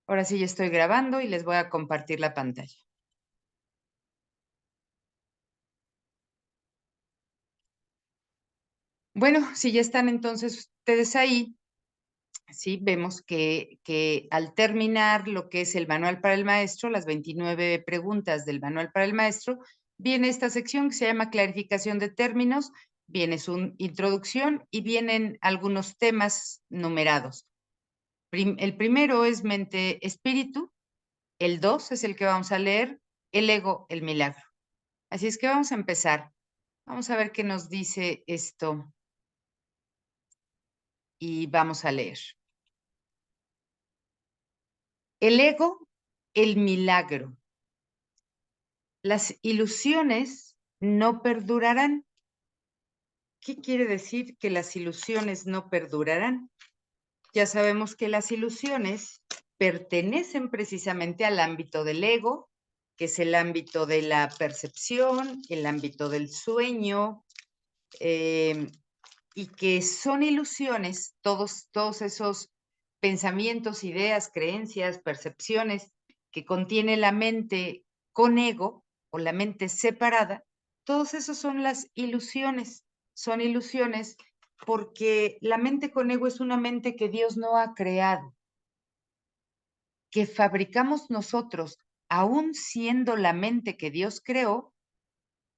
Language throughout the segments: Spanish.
Ahora sí ya estoy grabando y les voy a compartir la pantalla. Bueno, si ya están entonces ustedes ahí, sí, vemos que al terminar lo que es el manual para el maestro, las 29 preguntas del manual para el maestro, viene esta sección que se llama clarificación de términos, viene su introducción y vienen algunos temas numerados. El primero es mente-espíritu, el 2 es el que vamos a leer, el ego, el milagro. Así es que vamos a empezar. Vamos a ver qué nos dice esto y vamos a leer. El ego, el milagro. Las ilusiones no perdurarán. ¿Qué quiere decir que las ilusiones no perdurarán? Ya sabemos que las ilusiones pertenecen precisamente al ámbito del ego, que es el ámbito de la percepción, el ámbito del sueño, y que son ilusiones, todos esos pensamientos, ideas, creencias, percepciones que contiene la mente con ego o la mente separada, todos esos son ilusiones porque la mente con ego es una mente que Dios no ha creado, que fabricamos nosotros, aún siendo la mente que Dios creó,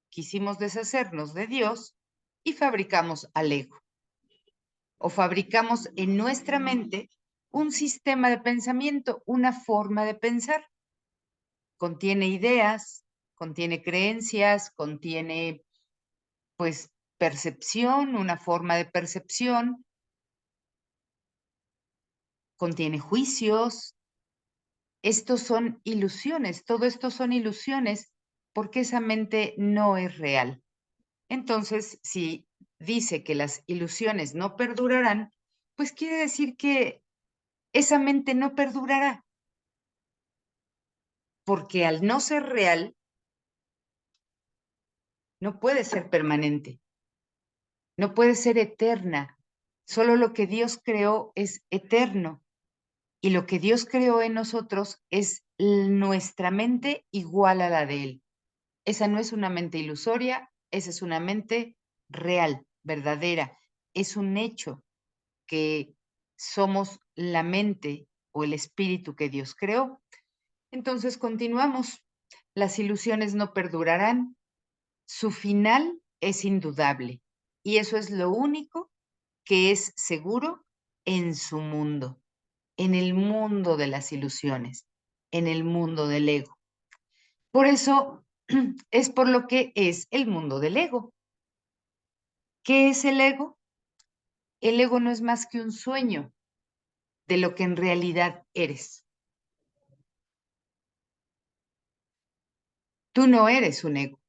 quisimos deshacernos de Dios y fabricamos al ego. O fabricamos en nuestra mente un sistema de pensamiento, una forma de pensar. Contiene ideas, contiene creencias, contiene, pues, percepción, una forma de percepción, contiene juicios. Estos son ilusiones, todo esto son ilusiones porque esa mente no es real. Entonces, si dice que las ilusiones no perdurarán, pues quiere decir que esa mente no perdurará. Porque al no ser real, no puede ser permanente, no puede ser eterna. Solo lo que Dios creó es eterno y lo que Dios creó en nosotros es nuestra mente igual a la de Él. Esa no es una mente ilusoria, esa es una mente real, verdadera. Es un hecho que somos la mente o el espíritu que Dios creó. Entonces continuamos. Las ilusiones no perdurarán. Su final es indudable y eso es lo único que es seguro en su mundo, en el mundo de las ilusiones, en el mundo del ego. Por eso es por lo que es el mundo del ego. ¿Qué es el ego? El ego no es más que un sueño de lo que en realidad eres. Tú no eres un ego.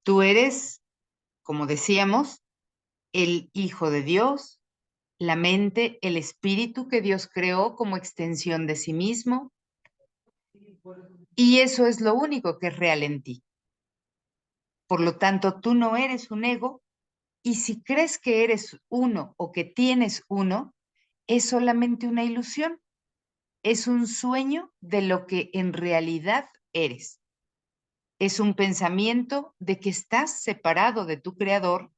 Tú eres, como decíamos, el Hijo de Dios, la mente, el espíritu que Dios creó como extensión de sí mismo, y eso es lo único que es real en ti. Por lo tanto, tú no eres un ego, y si crees que eres uno o que tienes uno, es solamente una ilusión, es un sueño de lo que en realidad eres. Es un pensamiento de que estás separado de tu creador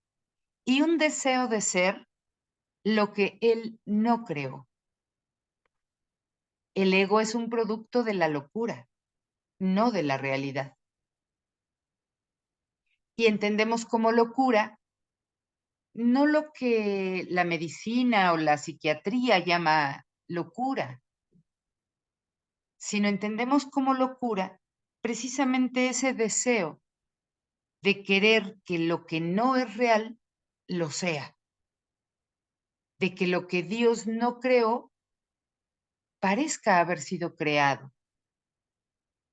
y un deseo de ser lo que él no creó. El ego es un producto de la locura, no de la realidad. Y entendemos como locura no lo que la medicina o la psiquiatría llama locura, sino entendemos como locura precisamente ese deseo de querer que lo que no es real lo sea, de que lo que Dios no creó parezca haber sido creado,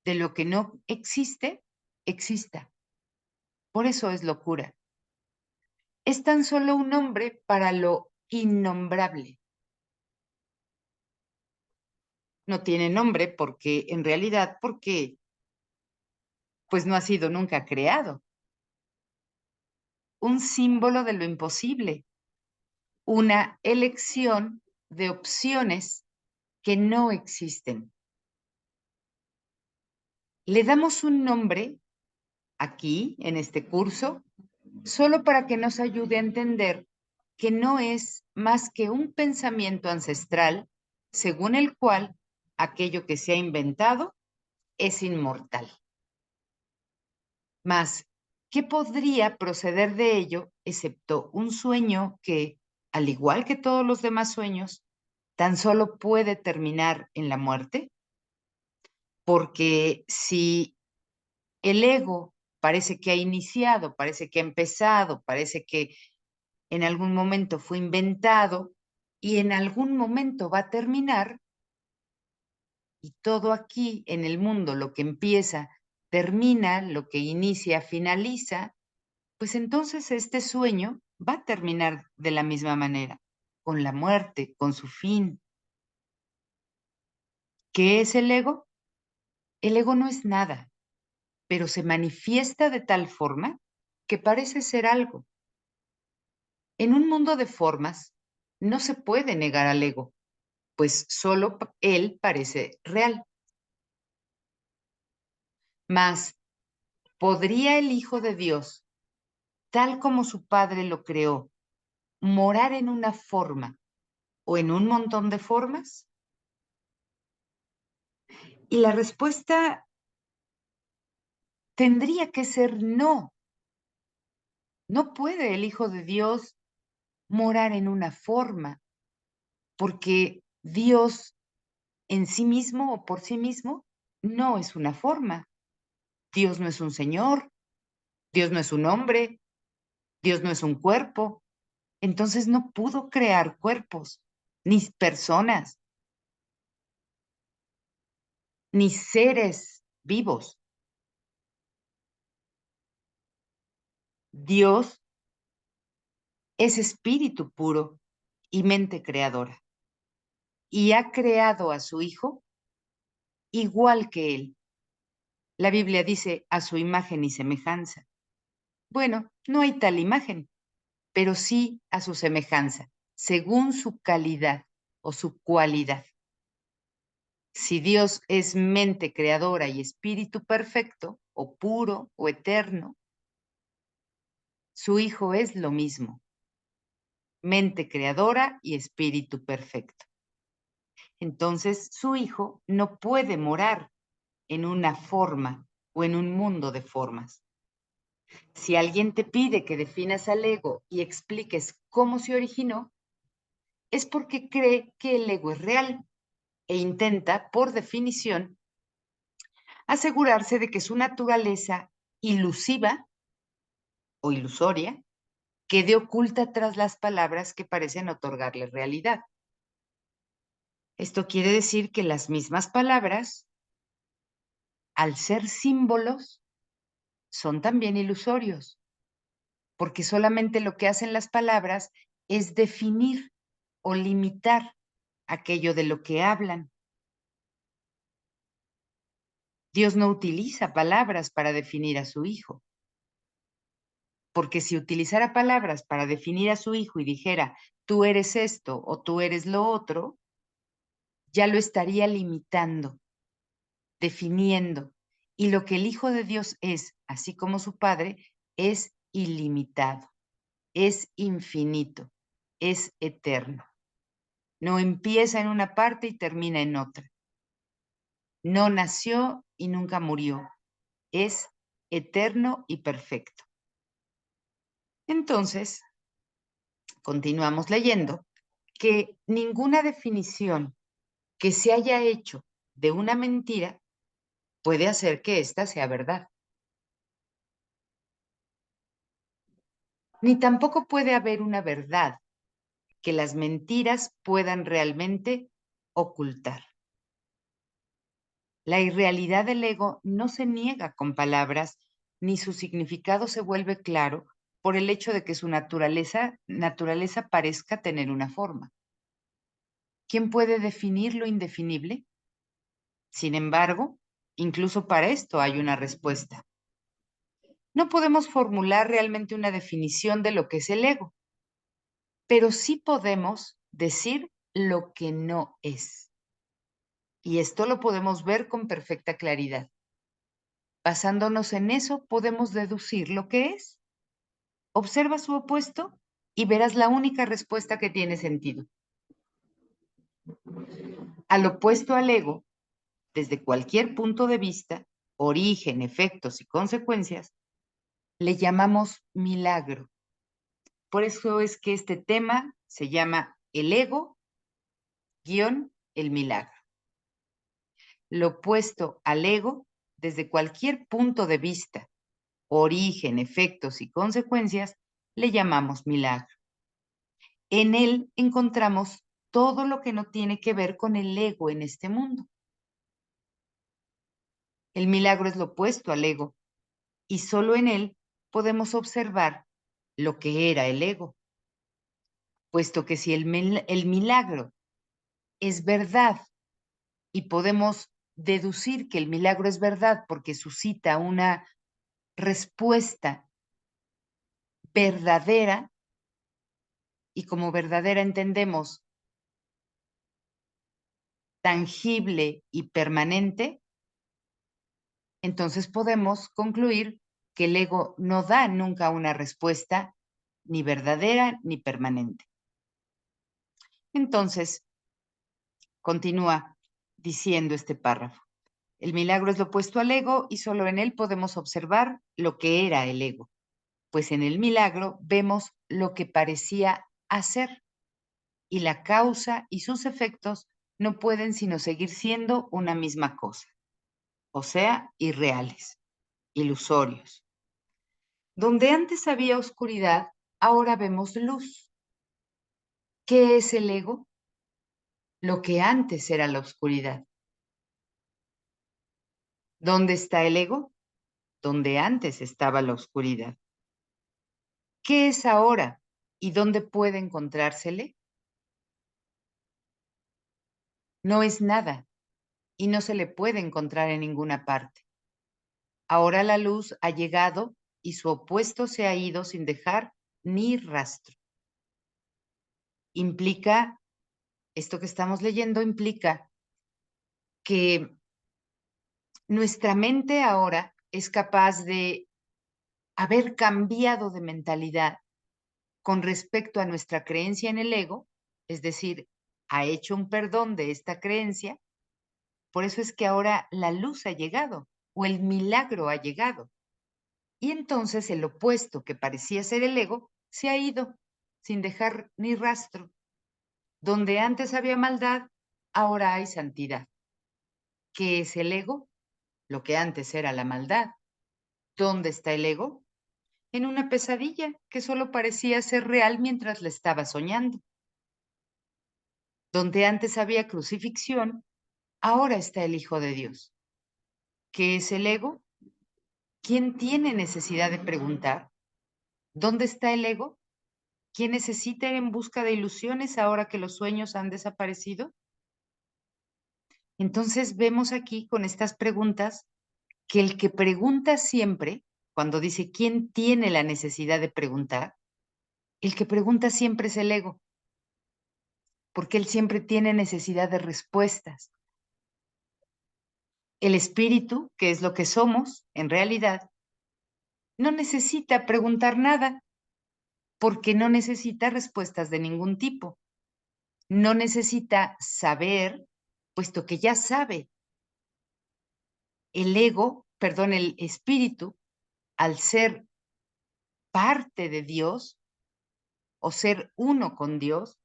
de lo que no existe, exista. Por eso es locura. Es tan solo un nombre para lo innombrable. No tiene nombre porque, en realidad, porque pues no ha sido nunca creado. Un símbolo de lo imposible, una elección de opciones que no existen. Le damos un nombre aquí, en este curso, solo para que nos ayude a entender que no es más que un pensamiento ancestral según el cual aquello que se ha inventado es inmortal. Mas, ¿qué podría proceder de ello excepto un sueño que, al igual que todos los demás sueños, tan solo puede terminar en la muerte? Porque si el ego parece que ha iniciado, parece que ha empezado, parece que en algún momento fue inventado y en algún momento va a terminar, y todo aquí en el mundo, lo que empieza, termina, lo que inicia, finaliza, pues entonces este sueño va a terminar de la misma manera, con la muerte, con su fin. ¿Qué es el ego? El ego no es nada, pero se manifiesta de tal forma que parece ser algo. En un mundo de formas, no se puede negar al ego, pues solo él parece real. Mas, ¿podría el Hijo de Dios, tal como su Padre lo creó, morar en una forma o en un montón de formas? Y la respuesta tendría que ser no. No puede el Hijo de Dios morar en una forma, porque Dios en sí mismo o por sí mismo no es una forma. Dios no es un señor, Dios no es un hombre, Dios no es un cuerpo. Entonces no pudo crear cuerpos, ni personas, ni seres vivos. Dios es espíritu puro y mente creadora, y ha creado a su Hijo igual que Él. La Biblia dice a su imagen y semejanza. Bueno, no hay tal imagen, pero sí a su semejanza, según su calidad o su cualidad. Si Dios es mente creadora y espíritu perfecto, o puro, o eterno, su Hijo es lo mismo, mente creadora y espíritu perfecto. Entonces, su Hijo no puede morar en una forma o en un mundo de formas. Si alguien te pide que definas al ego y expliques cómo se originó, es porque cree que el ego es real e intenta, por definición, asegurarse de que su naturaleza ilusiva o ilusoria quede oculta tras las palabras que parecen otorgarle realidad. Esto quiere decir que las mismas palabras, al ser símbolos, son también ilusorios, porque solamente lo que hacen las palabras es definir o limitar aquello de lo que hablan. Dios no utiliza palabras para definir a su Hijo, porque si utilizara palabras para definir a su Hijo y dijera, tú eres esto o tú eres lo otro, ya lo estaría limitando, definiendo. Y lo que el Hijo de Dios es, así como su Padre, es ilimitado, es infinito, es eterno. No empieza en una parte y termina en otra. No nació y nunca murió. Es eterno y perfecto. Entonces, continuamos leyendo que ninguna definición que se haya hecho de una mentira puede hacer que ésta sea verdad. Ni tampoco puede haber una verdad que las mentiras puedan realmente ocultar. La irrealidad del ego no se niega con palabras, ni su significado se vuelve claro por el hecho de que su naturaleza parezca tener una forma. ¿Quién puede definir lo indefinible? Sin embargo, incluso para esto hay una respuesta. No podemos formular realmente una definición de lo que es el ego, pero sí podemos decir lo que no es. Y esto lo podemos ver con perfecta claridad. Basándonos en eso, podemos deducir lo que es. Observa su opuesto y verás la única respuesta que tiene sentido. Al opuesto al ego, desde cualquier punto de vista, origen, efectos y consecuencias, le llamamos milagro. Por eso es que este tema se llama el ego guión el milagro. Lo opuesto al ego, desde cualquier punto de vista, origen, efectos y consecuencias, le llamamos milagro. En él encontramos todo lo que no tiene que ver con el ego en este mundo. El milagro es lo opuesto al ego y solo en él podemos observar lo que era el ego, puesto que si el milagro es verdad y podemos deducir que el milagro es verdad porque suscita una respuesta verdadera, y como verdadera entendemos tangible y permanente, entonces podemos concluir que el ego no da nunca una respuesta ni verdadera ni permanente. Entonces, continúa diciendo este párrafo. El milagro es lo opuesto al ego y solo en él podemos observar lo que era el ego, pues en el milagro vemos lo que parecía hacer y la causa y sus efectos no pueden sino seguir siendo una misma cosa, o sea, irreales, ilusorios. Donde antes había oscuridad, ahora vemos luz. ¿Qué es el ego? Lo que antes era la oscuridad. ¿Dónde está el ego? Donde antes estaba la oscuridad. ¿Qué es ahora y dónde puede encontrársele? No es nada y no se le puede encontrar en ninguna parte. Ahora la luz ha llegado y su opuesto se ha ido sin dejar ni rastro. Implica, esto que estamos leyendo implica que nuestra mente ahora es capaz de haber cambiado de mentalidad con respecto a nuestra creencia en el ego, es decir, ha hecho un perdón de esta creencia. Por eso es que ahora la luz ha llegado o el milagro ha llegado. Y entonces el opuesto que parecía ser el ego se ha ido sin dejar ni rastro. Donde antes había maldad, ahora hay santidad. ¿Qué es el ego? Lo que antes era la maldad. ¿Dónde está el ego? En una pesadilla que solo parecía ser real mientras la estaba soñando. Donde antes había crucifixión, ahora está el Hijo de Dios. ¿Qué es el ego? ¿Quién tiene necesidad de preguntar? ¿Dónde está el ego? ¿Quién necesita ir en busca de ilusiones ahora que los sueños han desaparecido? Entonces vemos aquí con estas preguntas que el que pregunta siempre, cuando dice quién tiene la necesidad de preguntar, el que pregunta siempre es el ego, porque él siempre tiene necesidad de respuestas. El espíritu, que es lo que somos en realidad, no necesita preguntar nada, porque no necesita respuestas de ningún tipo. No necesita saber, puesto que ya sabe. El ego, perdón, el espíritu, al ser parte de Dios o ser uno con Dios,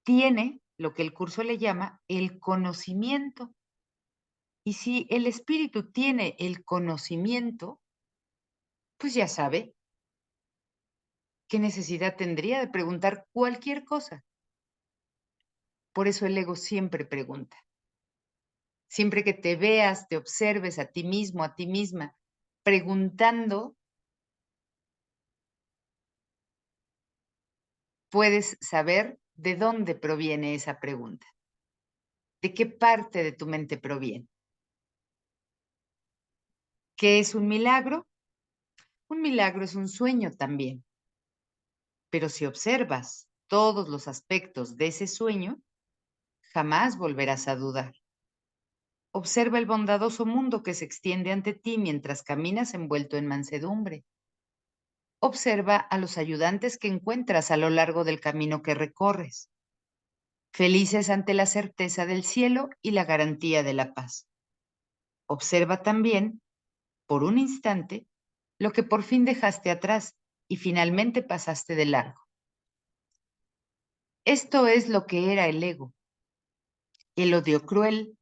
tiene lo que el curso le llama el conocimiento. Y si el espíritu tiene el conocimiento, pues ya sabe qué necesidad tendría de preguntar cualquier cosa. Por eso el ego siempre pregunta. Siempre que te veas, te observes a ti mismo, a ti misma, preguntando, puedes saber de dónde proviene esa pregunta, de qué parte de tu mente proviene. ¿Qué es un milagro? Un milagro es un sueño también, pero si observas todos los aspectos de ese sueño, jamás volverás a dudar. Observa el bondadoso mundo que se extiende ante ti mientras caminas envuelto en mansedumbre. Observa a los ayudantes que encuentras a lo largo del camino que recorres, felices ante la certeza del cielo y la garantía de la paz. Observa también, por un instante, lo que por fin dejaste atrás y finalmente pasaste de largo. Esto es lo que era el ego: el odio cruel,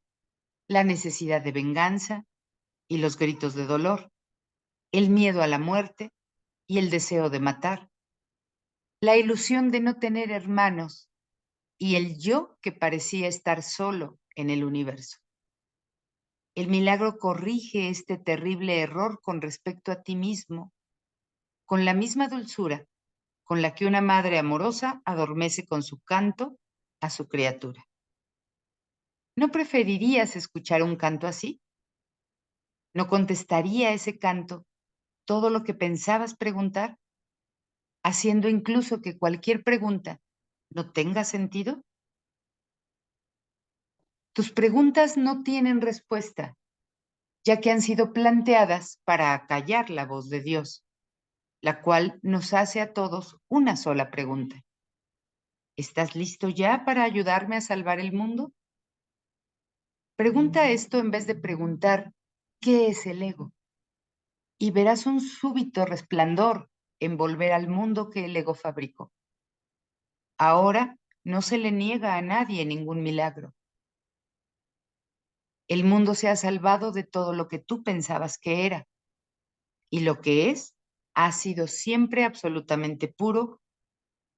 la necesidad de venganza y los gritos de dolor, el miedo a la muerte y el deseo de matar, la ilusión de no tener hermanos y el yo que parecía estar solo en el universo. El milagro corrige este terrible error con respecto a ti mismo, con la misma dulzura con la que una madre amorosa adormece con su canto a su criatura. ¿No preferirías escuchar un canto así? ¿No contestaría ese canto todo lo que pensabas preguntar, haciendo incluso que cualquier pregunta no tenga sentido? Tus preguntas no tienen respuesta, ya que han sido planteadas para acallar la voz de Dios, la cual nos hace a todos una sola pregunta. ¿Estás listo ya para ayudarme a salvar el mundo? Pregunta esto en vez de preguntar ¿qué es el ego? Y verás un súbito resplandor envolver al mundo que el ego fabricó. Ahora no se le niega a nadie ningún milagro. El mundo se ha salvado de todo lo que tú pensabas que era, y lo que es ha sido siempre absolutamente puro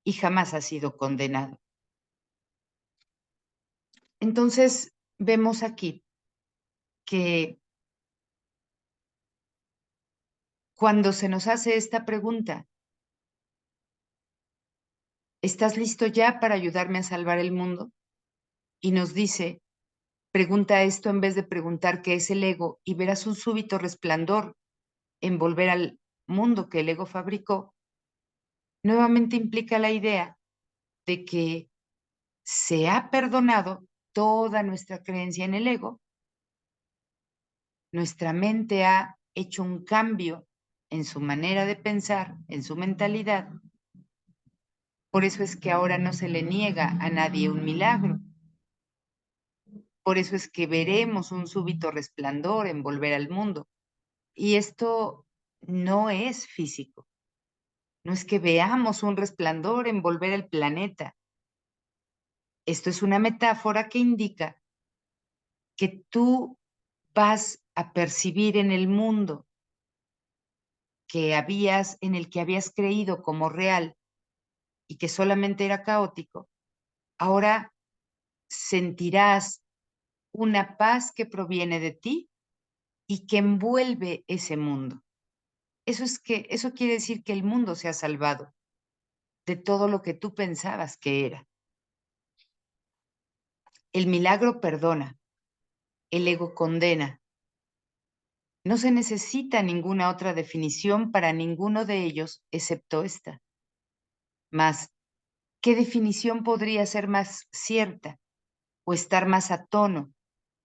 y jamás ha sido condenado. Entonces, vemos aquí que cuando se nos hace esta pregunta, ¿estás listo ya para ayudarme a salvar el mundo? Y nos dice, pregunta esto en vez de preguntar qué es el ego y verás un súbito resplandor envolver al mundo que el ego fabricó. Nuevamente implica la idea de que se ha perdonado toda nuestra creencia en el ego, nuestra mente ha hecho un cambio en su manera de pensar, en su mentalidad. Por eso es que ahora no se le niega a nadie un milagro. Por eso es que veremos un súbito resplandor envolver al mundo. Y esto no es físico. No es que veamos un resplandor envolver el planeta. Esto es una metáfora que indica que tú vas a percibir en el mundo en el que habías creído como real y que solamente era caótico, ahora sentirás una paz que proviene de ti y que envuelve ese mundo. Eso quiere decir que el mundo se ha salvado de todo lo que tú pensabas que era. El milagro perdona, el ego condena. No se necesita ninguna otra definición para ninguno de ellos excepto esta. Mas, ¿qué definición podría ser más cierta o estar más a tono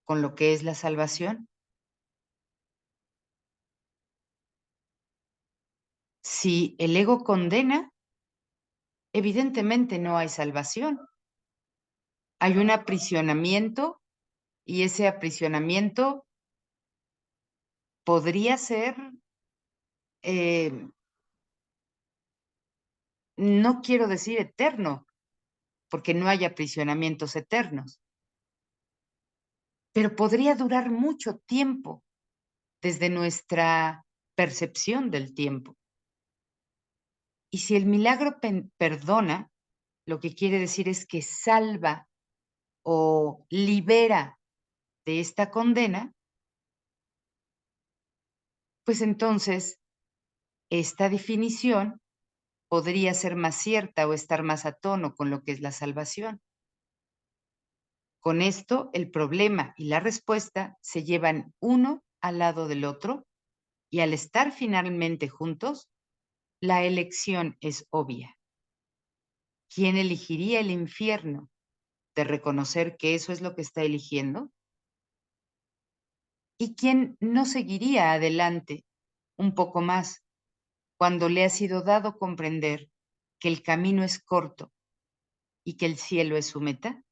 con lo que es la salvación? Si el ego condena, evidentemente no hay salvación. Hay un aprisionamiento y ese aprisionamiento podría ser, eh, no quiero decir eterno, porque no hay aprisionamientos eternos, pero podría durar mucho tiempo desde nuestra percepción del tiempo. Y si el milagro perdona, lo que quiere decir es que salva o libera de esta condena, pues entonces esta definición podría ser más cierta o estar más a tono con lo que es la salvación. Con esto, el problema y la respuesta se llevan uno al lado del otro y al estar finalmente juntos, la elección es obvia. ¿Quién elegiría el infierno de reconocer que eso es lo que está eligiendo? y quién no seguiría adelante un poco más cuando le ha sido dado comprender que el camino es corto y que el cielo es su meta?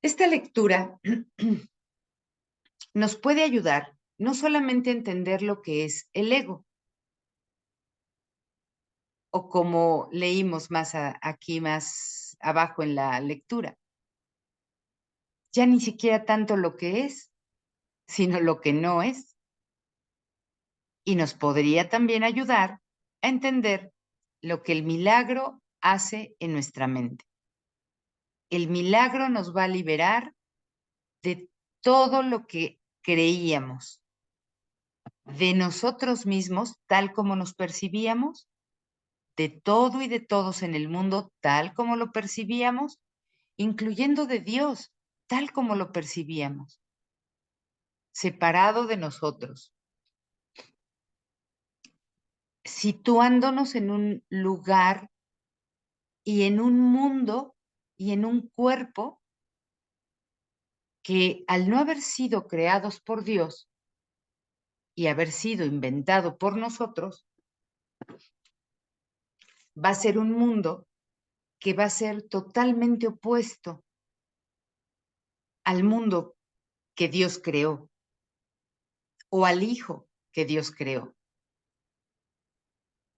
Esta lectura nos puede ayudar no solamente a entender lo que es el ego, o como leímos aquí más abajo en la lectura, ya ni siquiera tanto lo que es, sino lo que no es. Y nos podría también ayudar a entender lo que el milagro hace en nuestra mente. El milagro nos va a liberar de todo lo que creíamos, de nosotros mismos tal como nos percibíamos, de todo y de todos en el mundo tal como lo percibíamos, incluyendo de Dios tal como lo percibíamos, separado de nosotros, situándonos en un lugar y en un mundo y en un cuerpo que, al no haber sido creados por Dios y haber sido inventado por nosotros, va a ser un mundo que va a ser totalmente opuesto al mundo que Dios creó o al Hijo que Dios creó.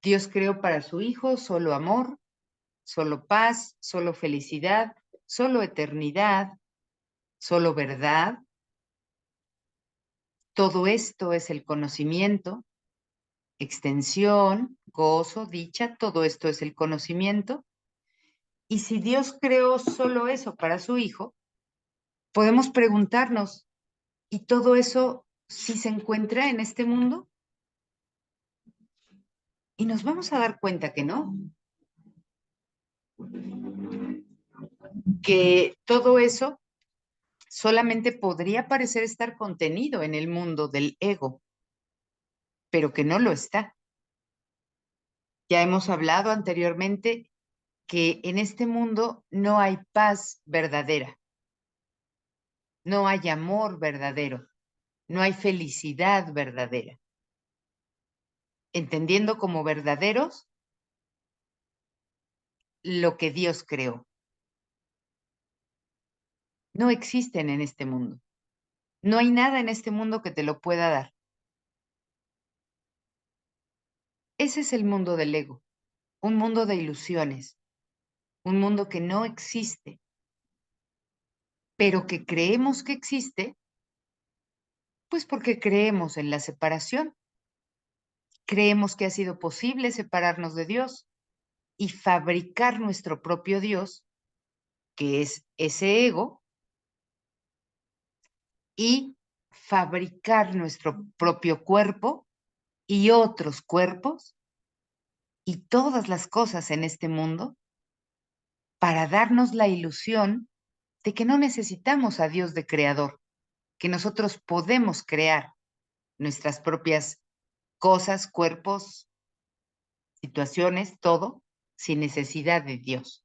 Dios creó para su Hijo solo amor, solo paz, solo felicidad, solo eternidad, solo verdad. Todo esto es el conocimiento, extensión, gozo, dicha, todo esto es el conocimiento. Y si Dios creó solo eso para su Hijo, podemos preguntarnos, ¿y todo eso sí se encuentra en este mundo? Y nos vamos a dar cuenta que no, que todo eso solamente podría parecer estar contenido en el mundo del ego, pero que no lo está. Ya hemos hablado anteriormente que en este mundo no hay paz verdadera, no hay amor verdadero, no hay felicidad verdadera. Entendiendo como verdaderos lo que Dios creó. No existen en este mundo. No hay nada en este mundo que te lo pueda dar. Ese es el mundo del ego, un mundo de ilusiones, un mundo que no existe, pero que creemos que existe, pues porque creemos en la separación. Creemos que ha sido posible separarnos de Dios y fabricar nuestro propio Dios, que es ese ego, y fabricar nuestro propio cuerpo y otros cuerpos y todas las cosas en este mundo para darnos la ilusión de que no necesitamos a Dios de creador, que nosotros podemos crear nuestras propias cosas, cuerpos, situaciones, todo, sin necesidad de Dios.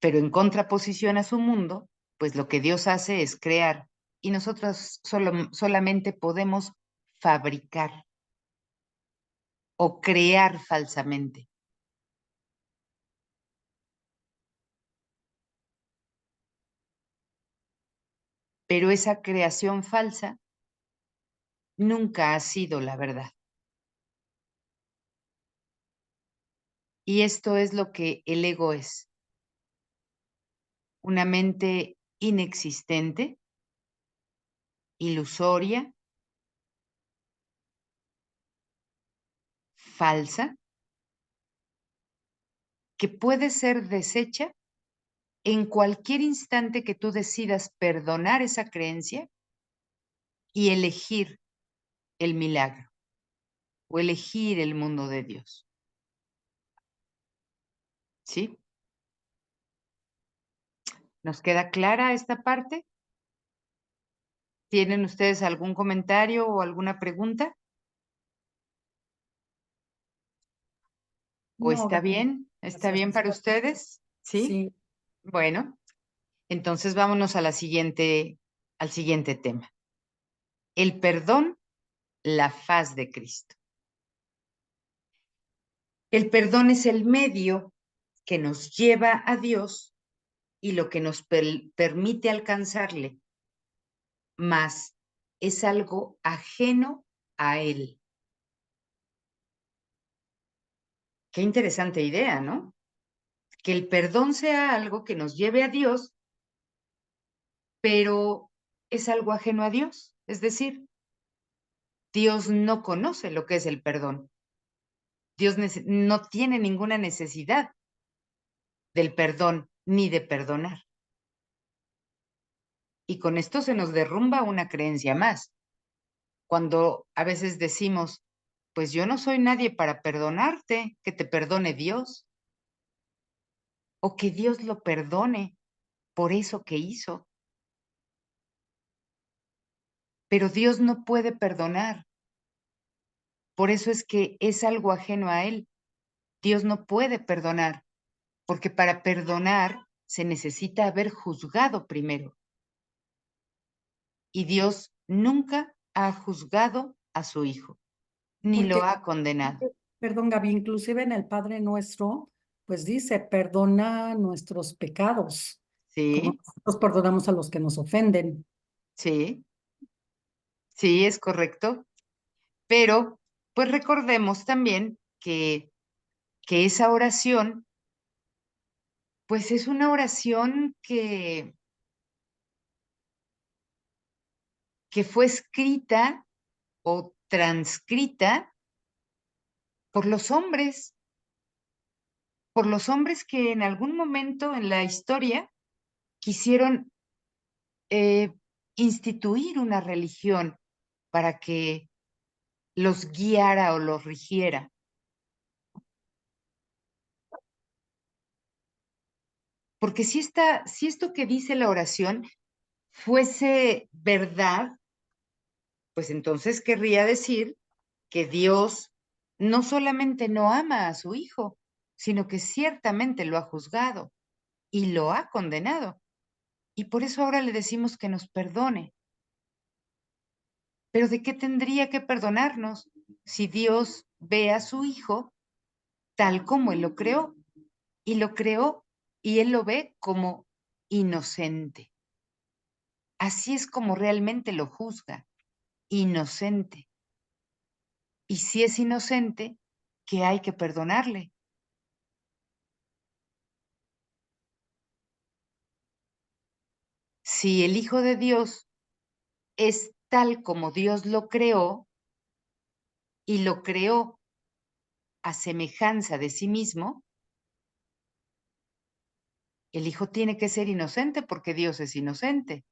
Pero en contraposición a su mundo, pues lo que Dios hace es crear y nosotros solamente podemos fabricar o crear falsamente. Pero esa creación falsa nunca ha sido la verdad. Y esto es lo que el ego es. Una mente inexistente, ilusoria, falsa, que puede ser deshecha en cualquier instante que tú decidas perdonar esa creencia y elegir el milagro o elegir el mundo de Dios. ¿Sí? ¿Nos queda clara esta parte? ¿Tienen ustedes algún comentario o alguna pregunta? ¿O No, está bien? ¿Está gracias. bien para ustedes? ¿Sí? Sí, Bueno, Entonces vámonos a al siguiente tema. El perdón, la faz de Cristo. El perdón es el medio que nos lleva a Dios y lo que nos permite alcanzarle, mas es algo ajeno a Él. Qué interesante idea, ¿no? Que el perdón sea algo que nos lleve a Dios, pero es algo ajeno a Dios. Es decir, Dios no conoce lo que es el perdón. Dios no tiene ninguna necesidad del perdón ni de perdonar. Y con esto se nos derrumba una creencia más. Cuando a veces decimos, pues yo no soy nadie para perdonarte, que te perdone Dios, o que Dios lo perdone por eso que hizo. Pero Dios no puede perdonar. Por eso es que es algo ajeno a Él. Dios no puede perdonar, porque para perdonar se necesita haber juzgado primero. Y Dios nunca ha juzgado a su Hijo, ni lo Porque, ha condenado. perdón, Gaby, inclusive en el Padre Nuestro, pues dice, perdona nuestros pecados, como Sí, nosotros perdonamos a los que nos ofenden. sí, sí, es correcto. Pero, pues recordemos también que esa oración, pues es una oración que fue escrita o transcrita por los hombres que en algún momento en la historia quisieron eh, instituir una religión para que los guiara o los rigiera. Porque si esto que dice la oración fuese verdad, pues entonces querría decir que Dios no solamente no ama a su Hijo, sino que ciertamente lo ha juzgado y lo ha condenado. Y por eso ahora le decimos que nos perdone. Pero ¿de qué tendría que perdonarnos si Dios ve a su Hijo tal como Él lo creó? Y lo creó y Él lo ve como inocente. Así es como realmente lo juzga, inocente. Y si es inocente, ¿qué hay que perdonarle? Si el Hijo de Dios es tal como Dios lo creó y lo creó a semejanza de sí mismo, el Hijo tiene que ser inocente porque Dios es inocente.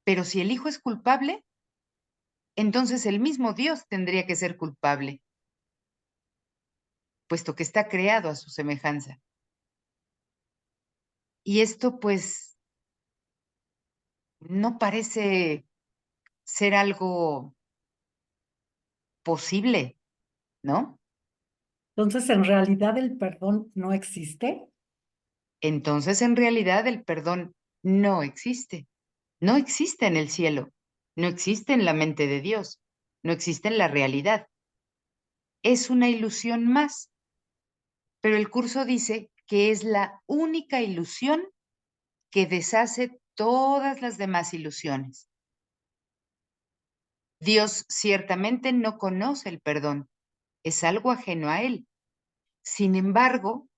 Pero si el Hijo es culpable, entonces el mismo Dios tendría que ser culpable, puesto que está creado a su semejanza. Y esto pues no parece ser algo posible, ¿no? Entonces, en realidad el perdón no existe. Entonces en realidad el perdón no existe. No existe en el cielo, no existe en la mente de Dios, no existe en la realidad. Es una ilusión más, pero el curso dice que es la única ilusión que deshace todas las demás ilusiones. Dios ciertamente no conoce el perdón, es algo ajeno a Él. Sin embargo,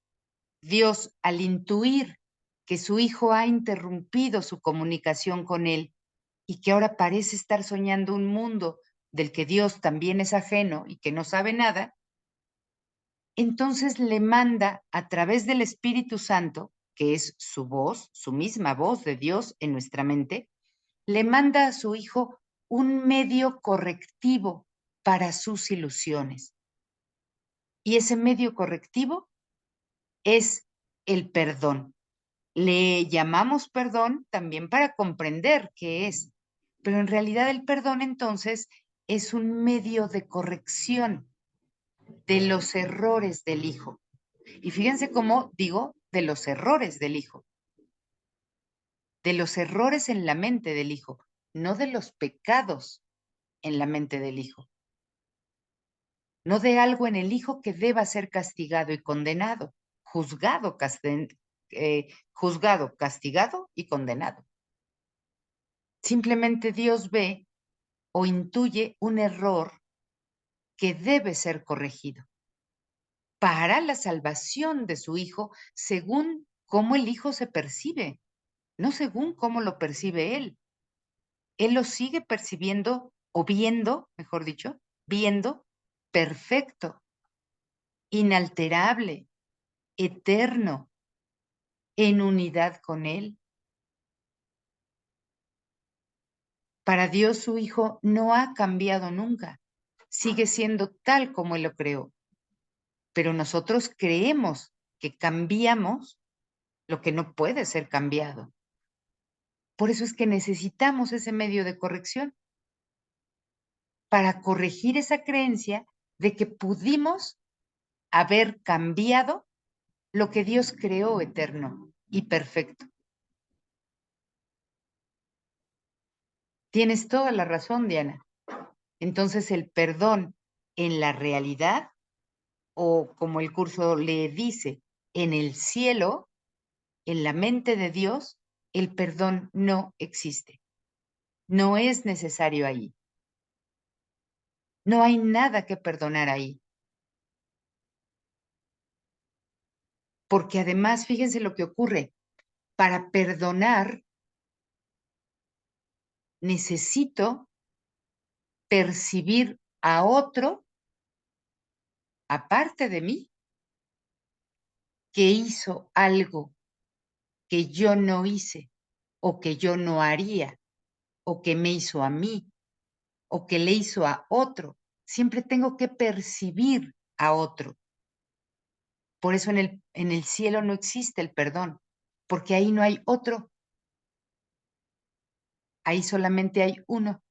Dios, al intuir que su Hijo ha interrumpido su comunicación con Él y que ahora parece estar soñando un mundo del que Dios también es ajeno y que no sabe nada, entonces le manda a través del Espíritu Santo, que es su voz, su misma voz de Dios en nuestra mente, le manda a su Hijo un medio correctivo para sus ilusiones. Y ese medio correctivo es el perdón. Le llamamos perdón también para comprender qué es, pero en realidad el perdón entonces es un medio de corrección de los errores del Hijo. Y fíjense cómo digo de los errores del Hijo, de los errores en la mente del hijo, no de los pecados en la mente del hijo, no de algo en el hijo que deba ser castigado y condenado, juzgado, castigado y condenado. Simplemente Dios ve o intuye un error que debe ser corregido para la salvación de su hijo según cómo el hijo se percibe, no según cómo lo percibe él. Él lo sigue percibiendo o viendo, mejor dicho, viendo perfecto, inalterable, eterno, en unidad con él. Para Dios su hijo no ha cambiado nunca, sigue siendo tal como él lo creó. Pero nosotros creemos que cambiamos lo que no puede ser cambiado. Por eso es que necesitamos ese medio de corrección para corregir esa creencia de que pudimos haber cambiado lo que Dios creó eterno y perfecto. Tienes toda la razón, Diana. Entonces el perdón en la realidad, o como el curso le dice, en el cielo, en la mente de Dios, el perdón no existe. No es necesario ahí. No hay nada que perdonar ahí. Porque además, fíjense lo que ocurre. Para perdonar, necesito percibir a otro, aparte de mí, que hizo algo que yo no hice, o que yo no haría, o que me hizo a mí, o que le hizo a otro. Siempre tengo que percibir a otro. Por eso en el cielo no existe el perdón, porque ahí no hay otro, ahí solamente hay uno.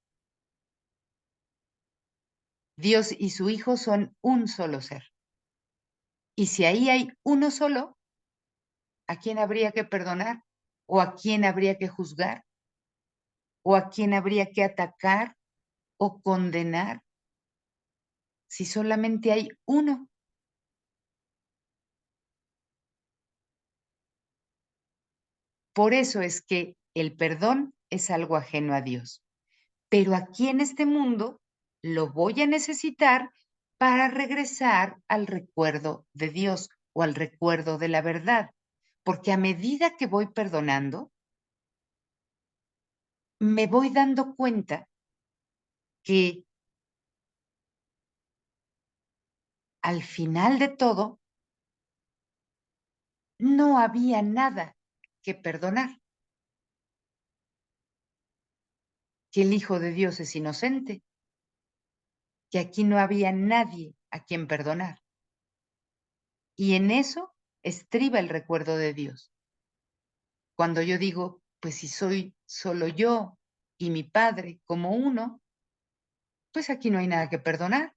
Dios y su Hijo son un solo ser. Y si ahí hay uno solo, ¿a quién habría que perdonar? ¿O a quién habría que juzgar? ¿O a quién habría que atacar o condenar? Si solamente hay uno. Por eso es que el perdón es algo ajeno a Dios. Pero aquí en este mundo lo voy a necesitar para regresar al recuerdo de Dios o al recuerdo de la verdad. Porque a medida que voy perdonando, me voy dando cuenta que al final de todo no había nada que perdonar, que el Hijo de Dios es inocente, que aquí no había nadie a quien perdonar. Y en eso estriba el recuerdo de Dios. Cuando yo digo, pues si soy solo yo y mi Padre como uno, pues aquí no hay nada que perdonar.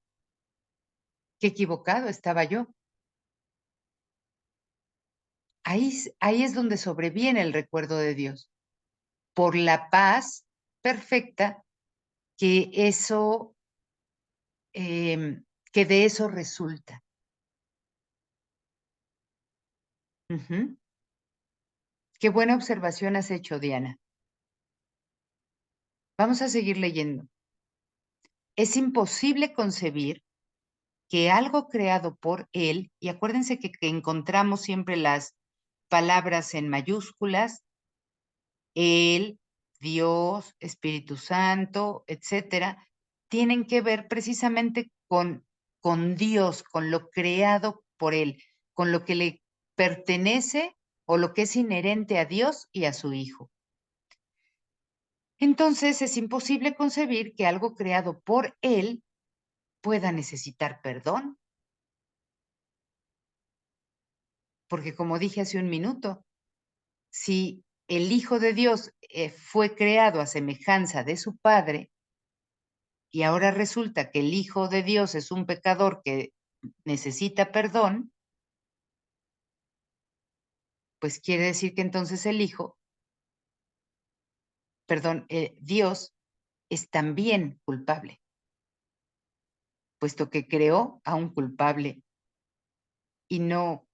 Qué equivocado estaba yo. Ahí es donde sobreviene el recuerdo de Dios, por la paz perfecta que eso, que de eso resulta. Ujú. Qué buena observación has hecho, Diana. Vamos a seguir leyendo. Es imposible concebir que algo creado por Él, y acuérdense que encontramos siempre las palabras en mayúsculas, Él, Dios, Espíritu Santo, etcétera, tienen que ver precisamente con Dios, con lo creado por Él, con lo que le pertenece o lo que es inherente a Dios y a su Hijo. Entonces es imposible concebir que algo creado por Él pueda necesitar perdón, porque como dije hace un minuto, si el Hijo de Dios fue creado a semejanza de su Padre, y ahora resulta que el Hijo de Dios es un pecador que necesita perdón, pues quiere decir que entonces el Hijo Dios es también culpable, puesto que creó a un culpable y no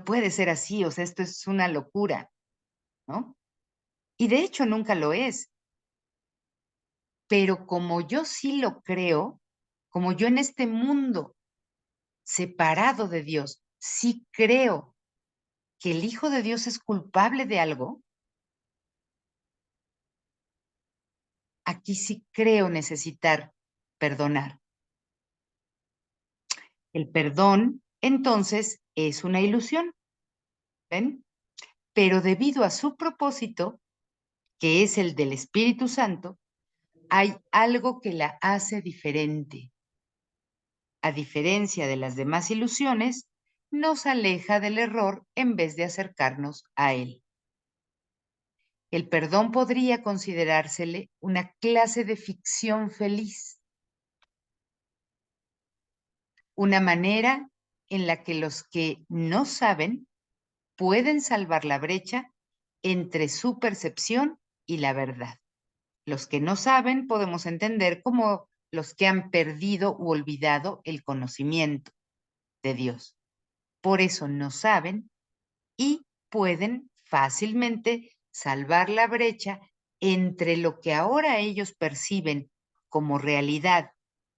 puede ser así, o sea, esto es una locura, ¿no? Y de hecho nunca lo es, pero como yo sí lo creo, como yo en este mundo separado de Dios, sí creo que el Hijo de Dios es culpable de algo, aquí sí creo necesitar perdonar. El perdón, entonces, es una ilusión, ¿ven? Pero debido a su propósito, que es el del Espíritu Santo, hay algo que la hace diferente. A diferencia de las demás ilusiones, nos aleja del error en vez de acercarnos a él. El perdón podría considerársele una clase de ficción feliz, una manera en la que los que no saben pueden salvar la brecha entre su percepción y la verdad. Los que no saben podemos entender como los que han perdido u olvidado el conocimiento de Dios. Por eso no saben y pueden fácilmente salvar la brecha entre lo que ahora ellos perciben como realidad,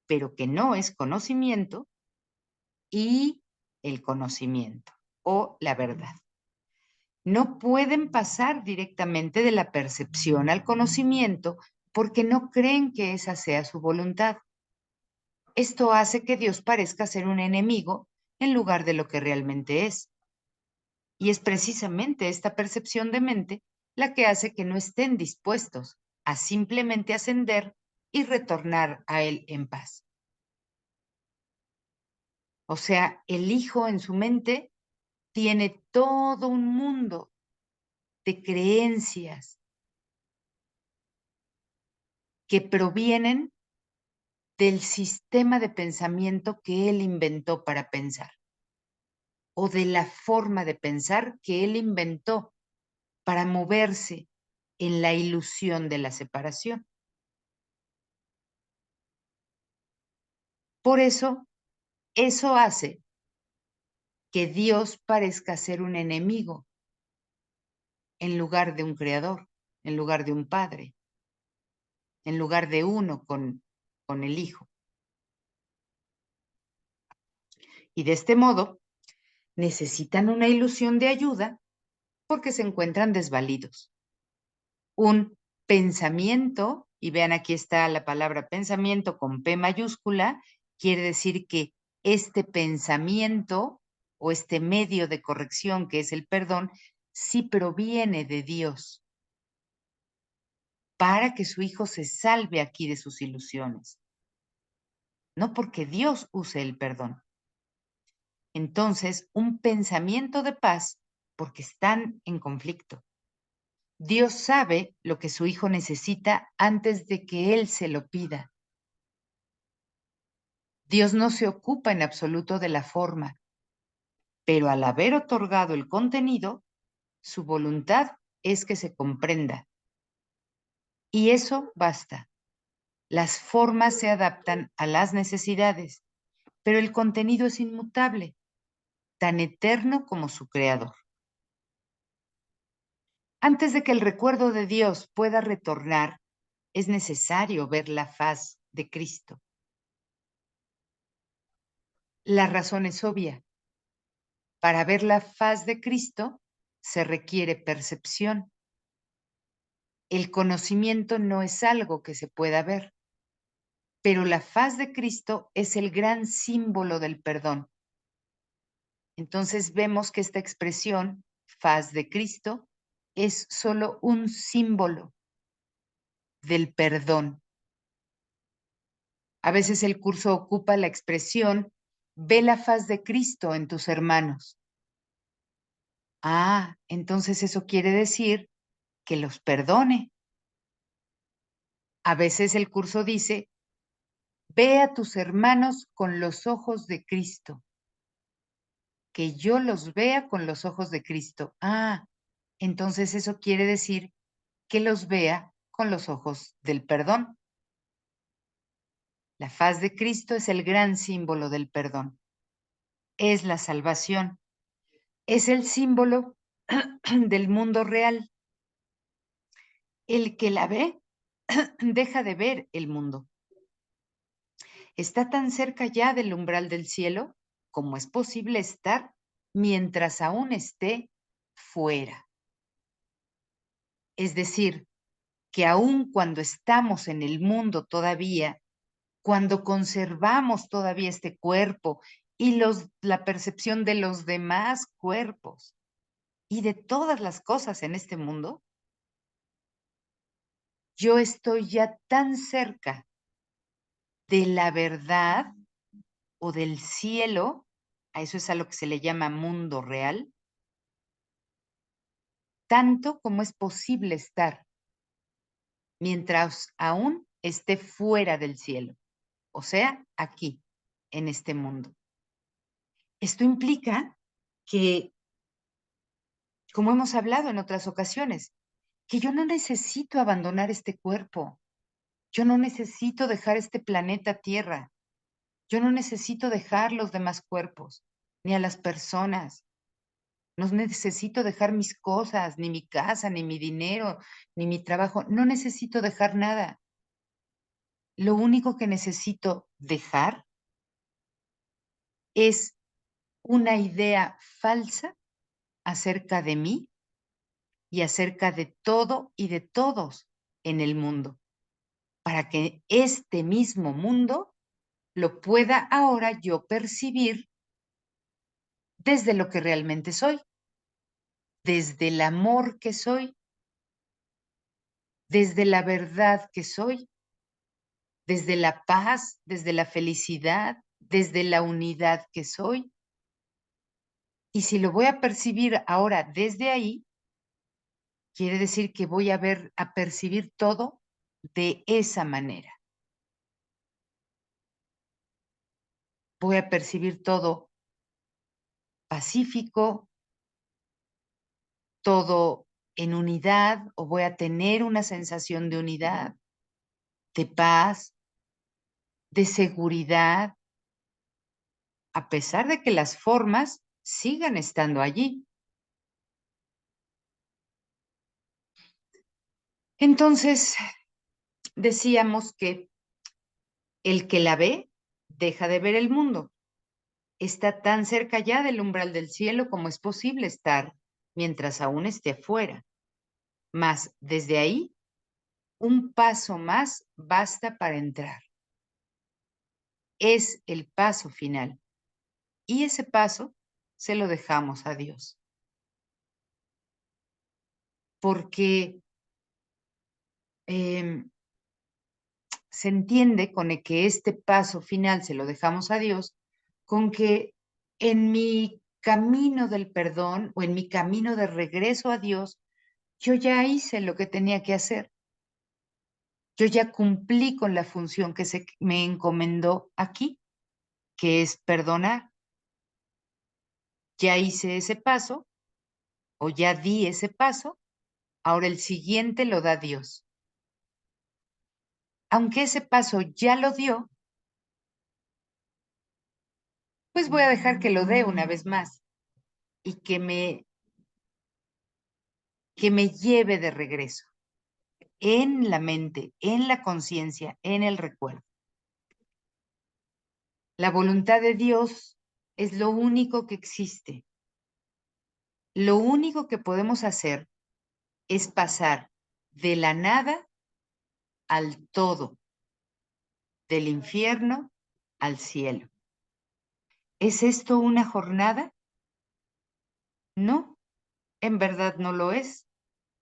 pero que no es conocimiento, y el conocimiento o la verdad. No pueden pasar directamente de la percepción al conocimiento porque no creen que esa sea su voluntad. Esto hace que Dios parezca ser un enemigo en lugar de lo que realmente es. Y es precisamente esta percepción de mente la que hace que no estén dispuestos a simplemente ascender y retornar a Él en paz. O sea, el Hijo en su mente tiene todo un mundo de creencias que provienen del sistema de pensamiento que Él inventó para pensar, o de la forma de pensar que Él inventó para moverse en la ilusión de la separación. Por eso hace que Dios parezca ser un enemigo en lugar de un creador, en lugar de un padre, en lugar de uno con el Hijo. Y de este modo necesitan una ilusión de ayuda porque se encuentran desvalidos. Un pensamiento, y vean aquí está la palabra pensamiento con P mayúscula, quiere decir que este pensamiento o este medio de corrección que es el perdón, sí proviene de Dios para que su hijo se salve aquí de sus ilusiones, no porque Dios use el perdón. Entonces, un pensamiento de paz porque están en conflicto. Dios sabe lo que su hijo necesita antes de que él se lo pida. Dios no se ocupa en absoluto de la forma, pero al haber otorgado el contenido, su voluntad es que se comprenda. Y eso basta. Las formas se adaptan a las necesidades, pero el contenido es inmutable, tan eterno como su creador. Antes de que el recuerdo de Dios pueda retornar, es necesario ver la faz de Cristo. La razón es obvia. Para ver la faz de Cristo se requiere percepción. El conocimiento no es algo que se pueda ver, pero la faz de Cristo es el gran símbolo del perdón. Entonces vemos que esta expresión, faz de Cristo, es solo un símbolo del perdón. A veces el curso ocupa la expresión, ve la faz de Cristo en tus hermanos. Ah, entonces eso quiere decir que los perdone. A veces el curso dice, ve a tus hermanos con los ojos de Cristo. Que yo los vea con los ojos de Cristo. Ah, entonces eso quiere decir que los vea con los ojos del perdón. La faz de Cristo es el gran símbolo del perdón. Es la salvación. Es el símbolo del mundo real. El que la ve deja de ver el mundo. Está tan cerca ya del umbral del cielo como es posible estar mientras aún esté fuera. Es decir, que aun cuando estamos en el mundo todavía, cuando conservamos todavía este cuerpo y la percepción de los demás cuerpos y de todas las cosas en este mundo, yo estoy ya tan cerca de la verdad o del cielo, a eso es a lo que se le llama mundo real, tanto como es posible estar mientras aún esté fuera del cielo, o sea, aquí, en este mundo. Esto implica que, como hemos hablado en otras ocasiones, que yo no necesito abandonar este cuerpo, yo no necesito dejar este planeta Tierra, yo no necesito dejar los demás cuerpos, ni a las personas, no necesito dejar mis cosas, ni mi casa, ni mi dinero, ni mi trabajo, no necesito dejar nada. Lo único que necesito dejar es una idea falsa acerca de mí y acerca de todo y de todos en el mundo, para que este mismo mundo lo pueda ahora yo percibir desde lo que realmente soy, desde el amor que soy, desde la verdad que soy, desde la paz, desde la felicidad, desde la unidad que soy. Y si lo voy a percibir ahora desde ahí, quiere decir que voy a percibir todo de esa manera. Voy a percibir todo pacífico, todo en unidad, o voy a tener una sensación de unidad, de paz, de seguridad, a pesar de que las formas sigan estando allí. Entonces, decíamos que el que la ve deja de ver el mundo. Está tan cerca ya del umbral del cielo como es posible estar mientras aún esté afuera. Mas desde ahí, un paso más basta para entrar. Es el paso final. Y ese paso se lo dejamos a Dios. Porque se entiende con el que este paso final se lo dejamos a Dios, con que en mi camino del perdón o en mi camino de regreso a Dios, yo ya hice lo que tenía que hacer. Yo ya cumplí con la función que se me encomendó aquí, que es perdonar. Ya hice ese paso o ya di ese paso, ahora el siguiente lo da Dios. Aunque ese paso ya lo dio, pues voy a dejar que lo dé una vez más y que me lleve de regreso en la mente, en la conciencia, en el recuerdo. La voluntad de Dios es lo único que existe. Lo único que podemos hacer es pasar de la nada al todo, del infierno al cielo. ¿Es esto una jornada? No, en verdad no lo es,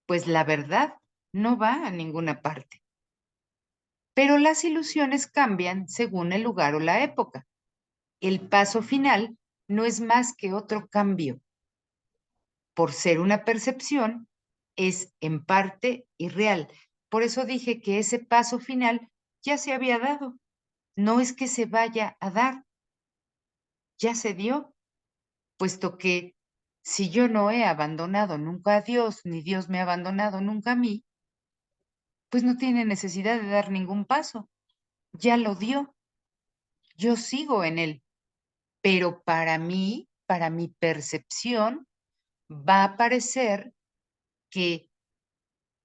pues la verdad no va a ninguna parte. Pero las ilusiones cambian según el lugar o la época. El paso final no es más que otro cambio. Por ser una percepción, es en parte irreal. Por eso dije que ese paso final ya se había dado. No es que se vaya a dar, ya se dio, puesto que si yo no he abandonado nunca a Dios, ni Dios me ha abandonado nunca a mí, pues no tiene necesidad de dar ningún paso. Ya lo dio. Yo sigo en él. Pero para mí, para mi percepción, va a parecer que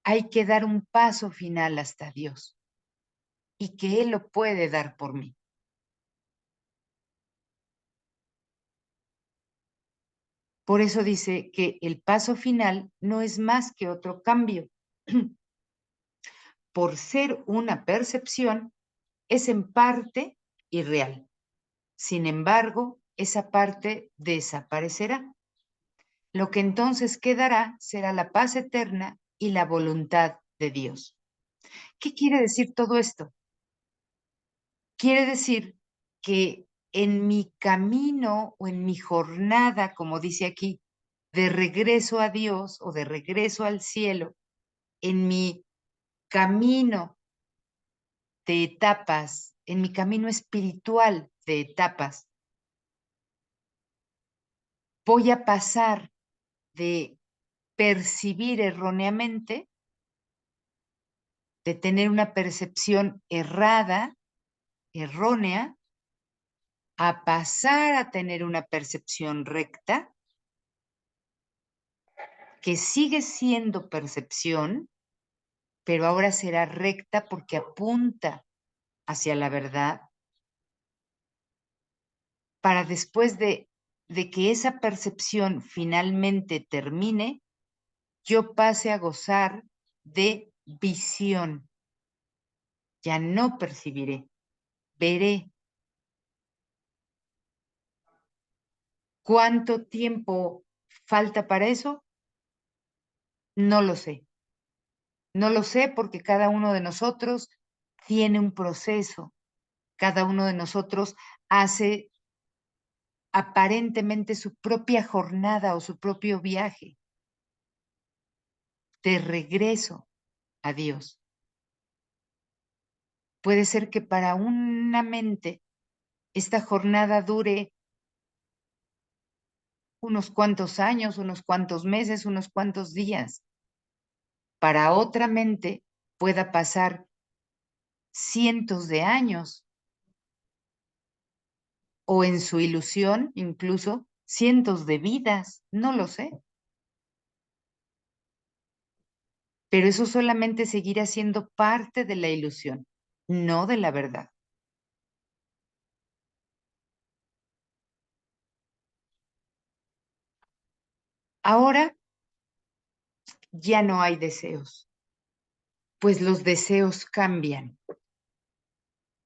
hay que dar un paso final hasta Dios y que Él lo puede dar por mí. Por eso dice que el paso final no es más que otro cambio. Por ser una percepción, es en parte irreal. Sin embargo, esa parte desaparecerá. Lo que entonces quedará será la paz eterna y la voluntad de Dios. ¿Qué quiere decir todo esto? Quiere decir que en mi camino o en mi jornada, como dice aquí, de regreso a Dios o de regreso al cielo, en mi camino de etapas, en mi camino espiritual de etapas, voy a pasar de percibir erróneamente, de tener una percepción errada, errónea, a pasar a tener una percepción recta, que sigue siendo percepción, pero ahora será recta porque apunta hacia la verdad, para después de que esa percepción finalmente termine, yo pase a gozar de visión. Ya no percibiré, veré. ¿Cuánto tiempo falta para eso? No lo sé. No lo sé porque cada uno de nosotros tiene un proceso. Cada uno de nosotros hace aparentemente su propia jornada o su propio viaje de regreso a Dios. Puede ser que para una mente esta jornada dure unos cuantos años, unos cuantos meses, unos cuantos días. Para otra mente pueda pasar cientos de años o en su ilusión incluso cientos de vidas, no lo sé. Pero eso solamente seguirá siendo parte de la ilusión, no de la verdad. Ahora ya no hay deseos, pues los deseos cambian.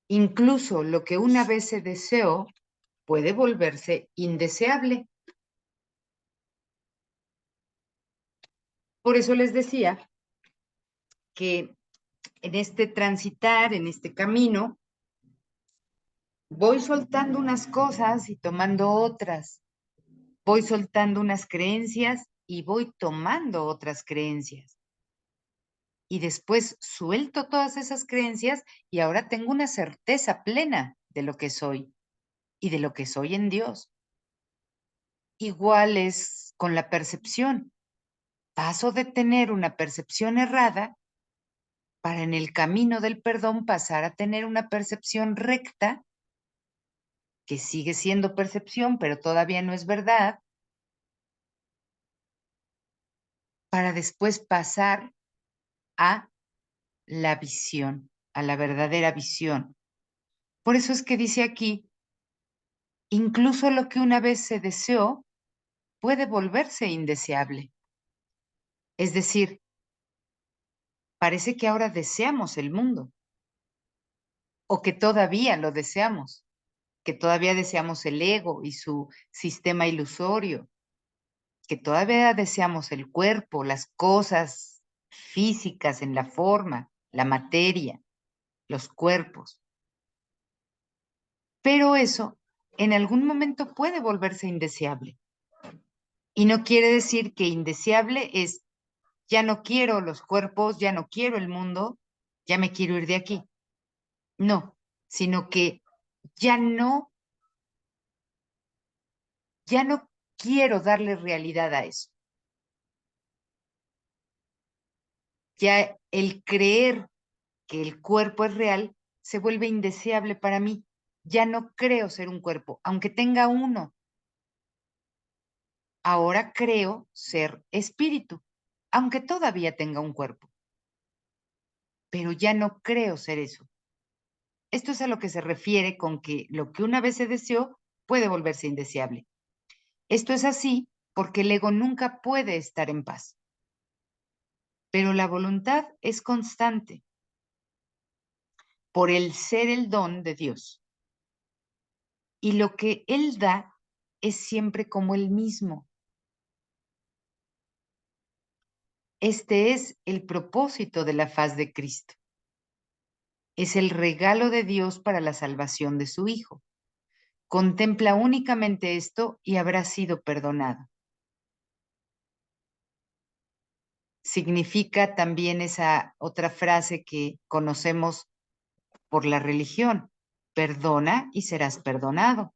Incluso lo que una vez se deseó puede volverse indeseable. Por eso les decía que en este transitar, en este camino, voy soltando unas cosas y tomando otras. Voy soltando unas creencias y voy tomando otras creencias. Y después suelto todas esas creencias y ahora tengo una certeza plena de lo que soy y de lo que soy en Dios. Igual es con la percepción. Paso de tener una percepción errada para en el camino del perdón pasar a tener una percepción recta, que sigue siendo percepción, pero todavía no es verdad, para después pasar a la visión, a la verdadera visión. Por eso es que dice aquí, incluso lo que una vez se deseó puede volverse indeseable. Es decir, parece que ahora deseamos el mundo o que todavía lo deseamos, que todavía deseamos el ego y su sistema ilusorio, que todavía deseamos el cuerpo, las cosas físicas en la forma, la materia, los cuerpos. Pero eso en algún momento puede volverse indeseable. Y no quiere decir que indeseable es ya no quiero los cuerpos, ya no quiero el mundo, ya me quiero ir de aquí. No, sino que ya no, ya no quiero darle realidad a eso. Ya el creer que el cuerpo es real se vuelve indeseable para mí. Ya no creo ser un cuerpo, aunque tenga uno. Ahora creo ser espíritu, aunque todavía tenga un cuerpo. Pero ya no creo ser eso. Esto es a lo que se refiere con que lo que una vez se deseó puede volverse indeseable. Esto es así porque el ego nunca puede estar en paz. Pero la voluntad es constante por el ser el don de Dios. Y lo que Él da es siempre como Él mismo. Este es el propósito de la faz de Cristo. Es el regalo de Dios para la salvación de su Hijo. Contempla únicamente esto y habrá sido perdonado. Significa también esa otra frase que conocemos por la religión: perdona y serás perdonado.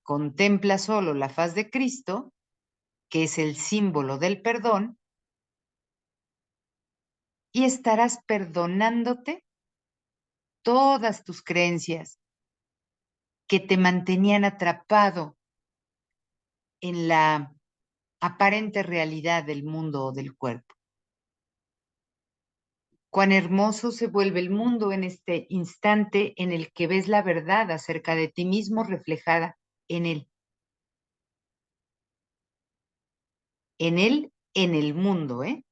Contempla solo la faz de Cristo, que es el símbolo del perdón, y estarás perdonándote todas tus creencias que te mantenían atrapado en la aparente realidad del mundo o del cuerpo. Cuán hermoso se vuelve el mundo en este instante en el que ves la verdad acerca de ti mismo reflejada en él. En él, en el mundo, ¿eh?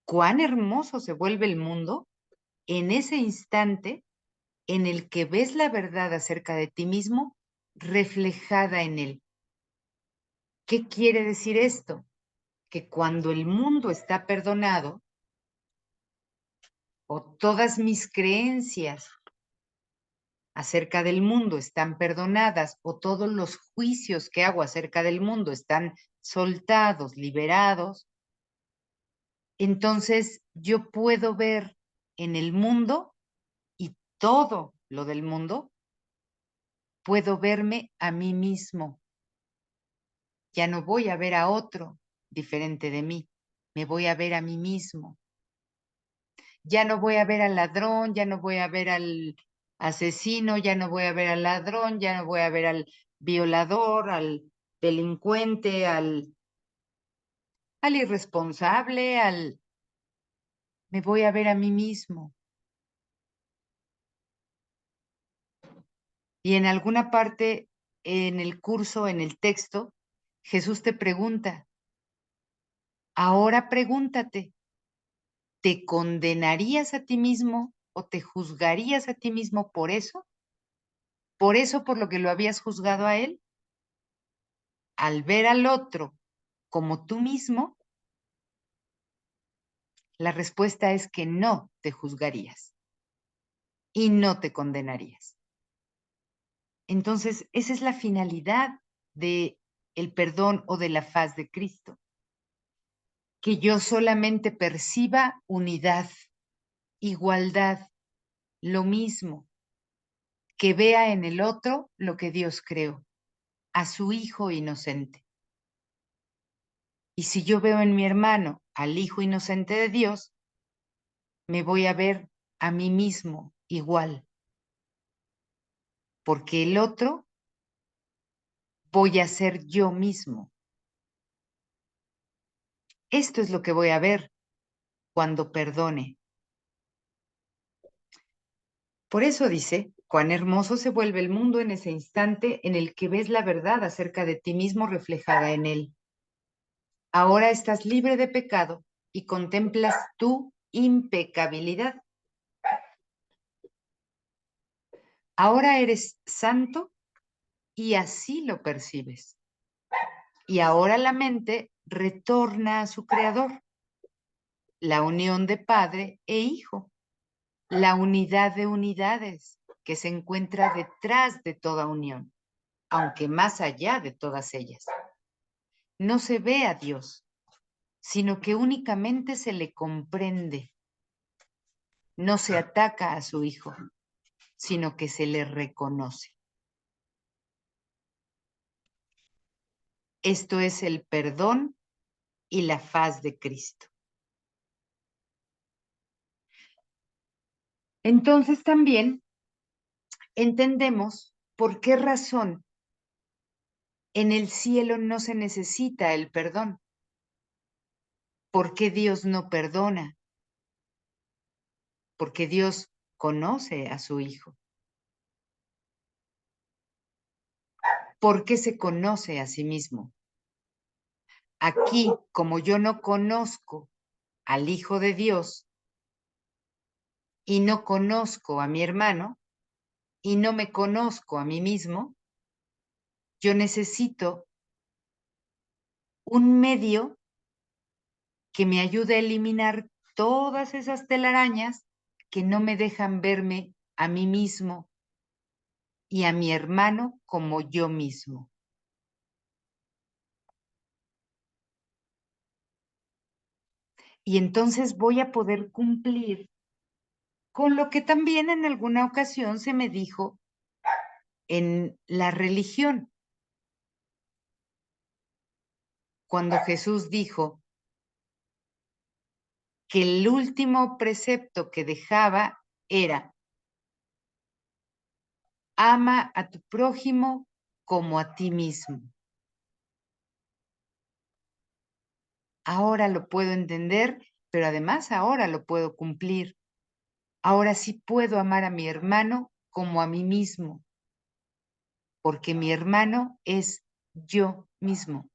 Cuán hermoso se vuelve el mundo en ese instante en el que ves la verdad acerca de ti mismo reflejada en él. ¿Qué quiere decir esto? Que cuando el mundo está perdonado, o todas mis creencias acerca del mundo están perdonadas, o todos los juicios que hago acerca del mundo están soltados, liberados, entonces yo puedo ver en el mundo y todo lo del mundo, puedo verme a mí mismo. Ya no voy a ver a otro diferente de mí, me voy a ver a mí mismo. Ya no voy a ver al ladrón, ya no voy a ver al asesino, ya no voy a ver al ladrón, ya no voy a ver al violador, al delincuente, al irresponsable, me voy a ver a mí mismo. Y en alguna parte en el curso, en el texto, Jesús te pregunta, ahora pregúntate, ¿te condenarías a ti mismo o te juzgarías a ti mismo por eso? ¿Por eso por lo que lo habías juzgado a él? Al ver al otro como tú mismo, la respuesta es que no te juzgarías y no te condenarías. Entonces, esa es la finalidad de el perdón o de la faz de Cristo, que yo solamente perciba unidad, igualdad, lo mismo, que vea en el otro lo que Dios creó, a su hijo inocente. Y si yo veo en mi hermano al hijo inocente de Dios, me voy a ver a mí mismo igual, porque el otro voy a ser yo mismo. Esto es lo que voy a ver cuando perdone. Por eso dice, cuán hermoso se vuelve el mundo en ese instante en el que ves la verdad acerca de ti mismo reflejada en él. Ahora estás libre de pecado y contemplas tu impecabilidad. Ahora eres santo y así lo percibes. Y ahora la mente retorna a su creador, la unión de padre e hijo, la unidad de unidades que se encuentra detrás de toda unión, aunque más allá de todas ellas. No se ve a Dios, sino que únicamente se le comprende. No se ataca a su hijo, sino que se le reconoce. Esto es el perdón y la faz de Cristo. Entonces también entendemos por qué razón en el cielo no se necesita el perdón. ¿Por qué Dios no perdona? Porque Dios conoce a su Hijo. ¿Por qué se conoce a sí mismo? Aquí, como yo no conozco al Hijo de Dios y no conozco a mi hermano y no me conozco a mí mismo, yo necesito un medio que me ayude a eliminar todas esas telarañas que no me dejan verme a mí mismo y a mi hermano como yo mismo. Y entonces voy a poder cumplir con lo que también en alguna ocasión se me dijo en la religión, cuando Jesús dijo que el último precepto que dejaba era: ama a tu prójimo como a ti mismo. Ahora lo puedo entender, pero además ahora lo puedo cumplir. Ahora sí puedo amar a mi hermano como a mí mismo, porque mi hermano es yo mismo.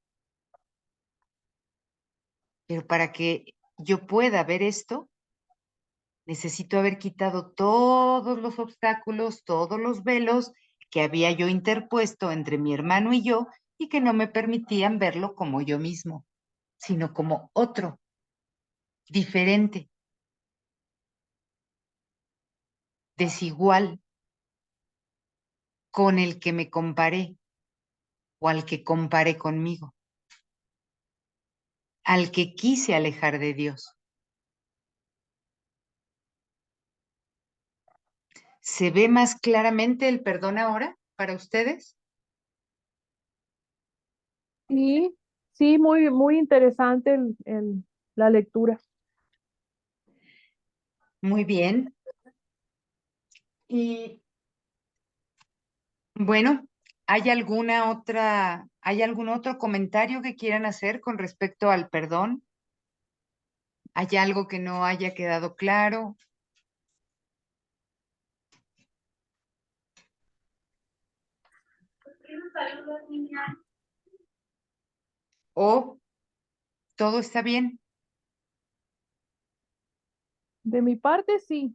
Pero para que yo pueda ver esto, necesito haber quitado todos los obstáculos, todos los velos que había yo interpuesto entre mi hermano y yo y que no me permitían verlo como yo mismo, sino como otro, diferente, desigual, con el que me comparé o al que comparé conmigo, al que quise alejar de Dios. ¿Se ve más claramente el perdón ahora para ustedes? Sí, sí, muy, muy interesante la lectura. Muy bien. Y bueno, ¿hay algún otro comentario que quieran hacer con respecto al perdón? ¿Hay algo que no haya quedado claro? ¿O todo está bien? De mi parte, sí.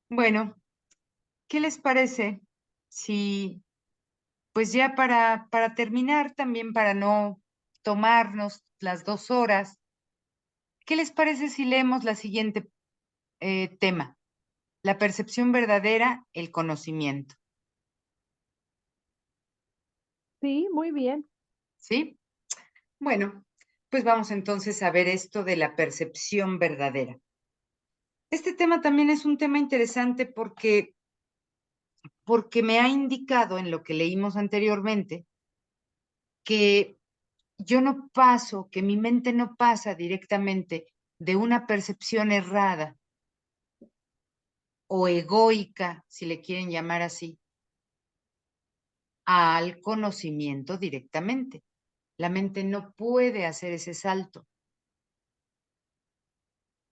Bueno, ¿qué les parece si, pues ya para terminar, también para no tomarnos las 2 horas, ¿qué les parece si leemos la siguiente tema? La percepción verdadera, el conocimiento. Sí, muy bien. ¿Sí? Bueno, pues vamos entonces a ver esto de la percepción verdadera. Este tema también es un tema interesante porque me ha indicado en lo que leímos anteriormente que yo no paso, que mi mente no pasa directamente de una percepción errada o egoica, si le quieren llamar así, al conocimiento directamente. La mente no puede hacer ese salto.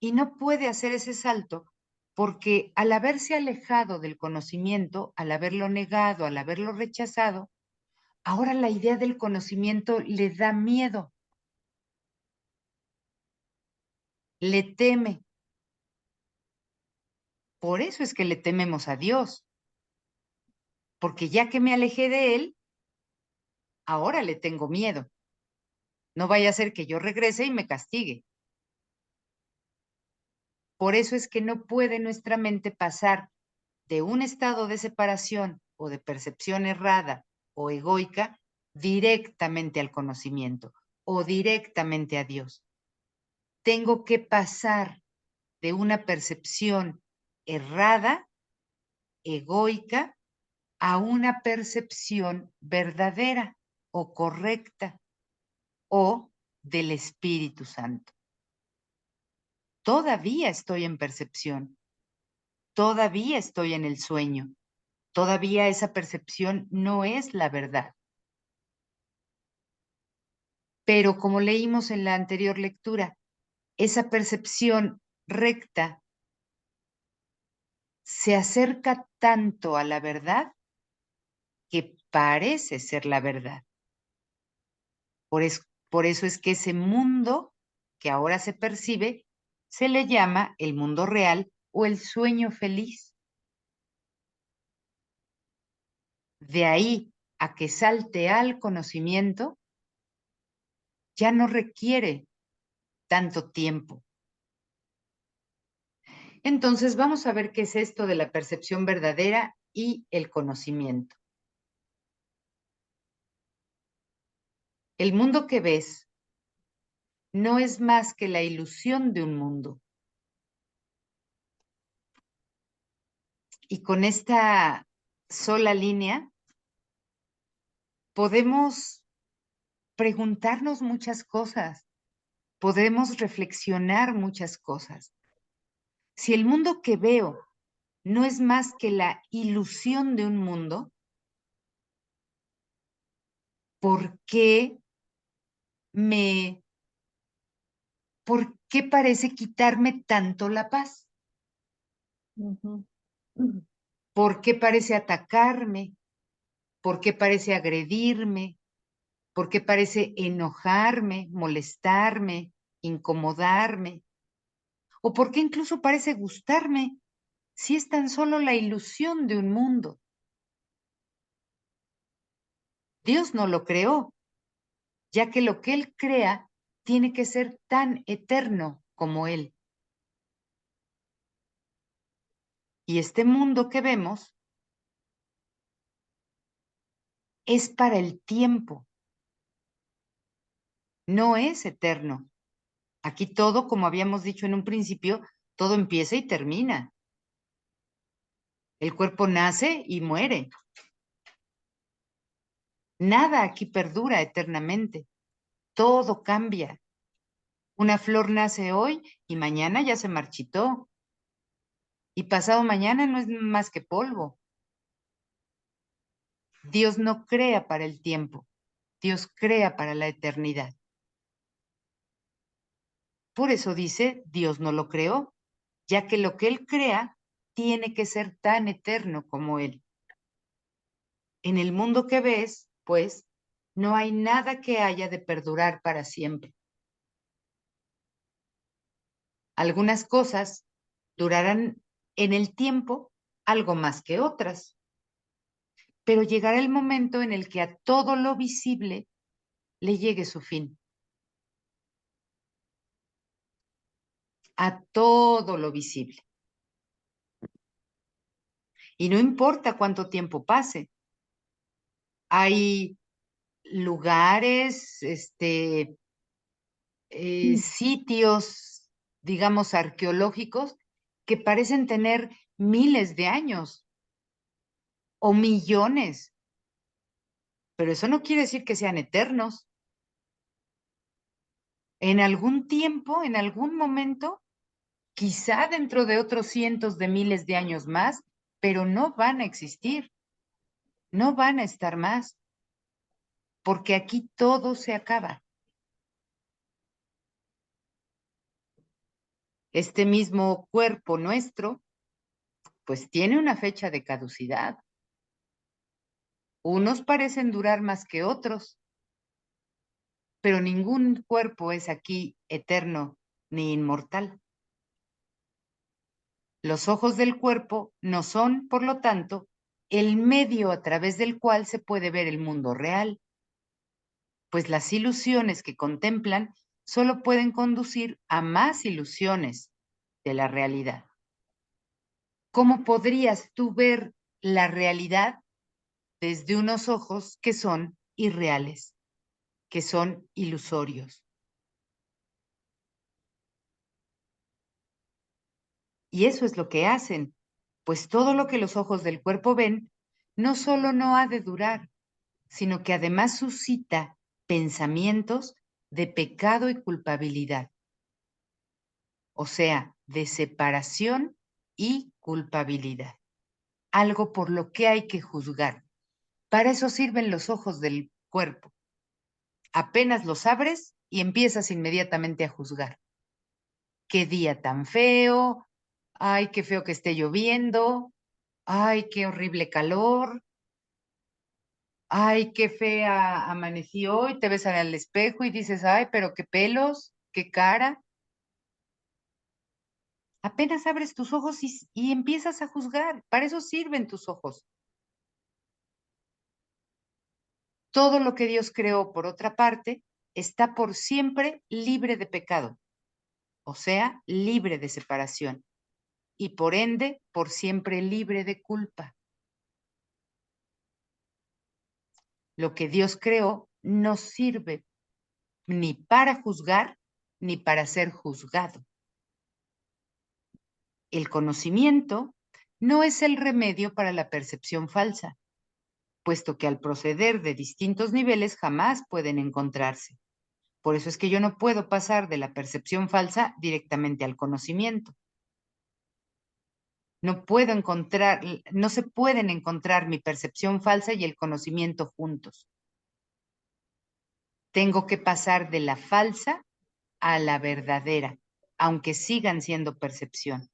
Y no puede hacer ese salto porque al haberse alejado del conocimiento, al haberlo negado, al haberlo rechazado, ahora la idea del conocimiento le da miedo, le teme. Por eso es que le tememos a Dios, porque ya que me alejé de Él, ahora le tengo miedo. No vaya a ser que yo regrese y me castigue. Por eso es que no puede nuestra mente pasar de un estado de separación o de percepción errada o egoica directamente al conocimiento o directamente a Dios. Tengo que pasar de una percepción errada, egoica, a una percepción verdadera o correcta o del Espíritu Santo. todavía estoy en percepción, todavía estoy en el sueño, todavía esa percepción no es la verdad. Pero como leímos en la anterior lectura, esa percepción recta se acerca tanto a la verdad que parece ser la verdad. Por eso es que ese mundo que ahora se percibe se le llama el mundo real o el sueño feliz. De ahí a que salte al conocimiento, ya no requiere tanto tiempo. Entonces vamos a ver qué es esto de la percepción verdadera y el conocimiento. El mundo que ves no es más que la ilusión de un mundo. Y con esta sola línea podemos preguntarnos muchas cosas, podemos reflexionar muchas cosas. Si el mundo que veo no es más que la ilusión de un mundo, ¿por qué parece quitarme tanto la paz? Ujú. ¿Por qué parece atacarme? ¿Por qué parece agredirme? ¿Por qué parece enojarme, molestarme, incomodarme? ¿O por qué incluso parece gustarme si es tan solo la ilusión de un mundo? Dios no lo creó, ya que lo que Él crea tiene que ser tan eterno como Él. Y este mundo que vemos es para el tiempo, no es eterno. Aquí todo, como habíamos dicho en un principio, todo empieza y termina. El cuerpo nace y muere. Nada aquí perdura eternamente. Todo cambia. Una flor nace hoy y mañana ya se marchitó. Y pasado mañana no es más que polvo. Dios no crea para el tiempo. Dios crea para la eternidad. Por eso dice, Dios no lo creó, ya que lo que Él crea tiene que ser tan eterno como Él. En el mundo que ves, pues, no hay nada que haya de perdurar para siempre. Algunas cosas durarán en el tiempo algo más que otras, pero llegará el momento en el que a todo lo visible le llegue su fin. A todo lo visible. Y no importa cuánto tiempo pase. Hay lugares, sitios, digamos, arqueológicos que parecen tener miles de años o millones, pero eso no quiere decir que sean eternos. En algún tiempo, en algún momento, quizá dentro de otros cientos de miles de años más, pero no van a existir, no van a estar más, porque aquí todo se acaba. Este mismo cuerpo nuestro, pues tiene una fecha de caducidad. Unos parecen durar más que otros, pero ningún cuerpo es aquí eterno ni inmortal. Los ojos del cuerpo no son, por lo tanto, el medio a través del cual se puede ver el mundo real, pues las ilusiones que contemplan solo pueden conducir a más ilusiones de la realidad. ¿Cómo podrías tú ver la realidad desde unos ojos que son irreales, que son ilusorios? Y eso es lo que hacen, pues todo lo que los ojos del cuerpo ven no solo no ha de durar, sino que además suscita pensamientos de pecado y culpabilidad. o sea, de separación y culpabilidad. Algo por lo que hay que juzgar. Para eso sirven los ojos del cuerpo. Apenas los abres y empiezas inmediatamente a juzgar. Qué día tan feo, ay, qué feo que esté lloviendo, ay, qué horrible calor, ay, qué fea amanecí hoy, te ves al espejo y dices, ay, pero qué pelos, qué cara. Apenas abres tus ojos y empiezas a juzgar. Para eso sirven tus ojos. Todo lo que Dios creó, por otra parte, está por siempre libre de pecado, o sea, libre de separación, y por ende, por siempre libre de culpa. Lo que Dios creó no sirve ni para juzgar ni para ser juzgado. El conocimiento no es el remedio para la percepción falsa, puesto que al proceder de distintos niveles jamás pueden encontrarse. Por eso es que yo no puedo pasar de la percepción falsa directamente al conocimiento. No se pueden encontrar mi percepción falsa y el conocimiento juntos. Tengo que pasar de la falsa a la verdadera, aunque sigan siendo percepción.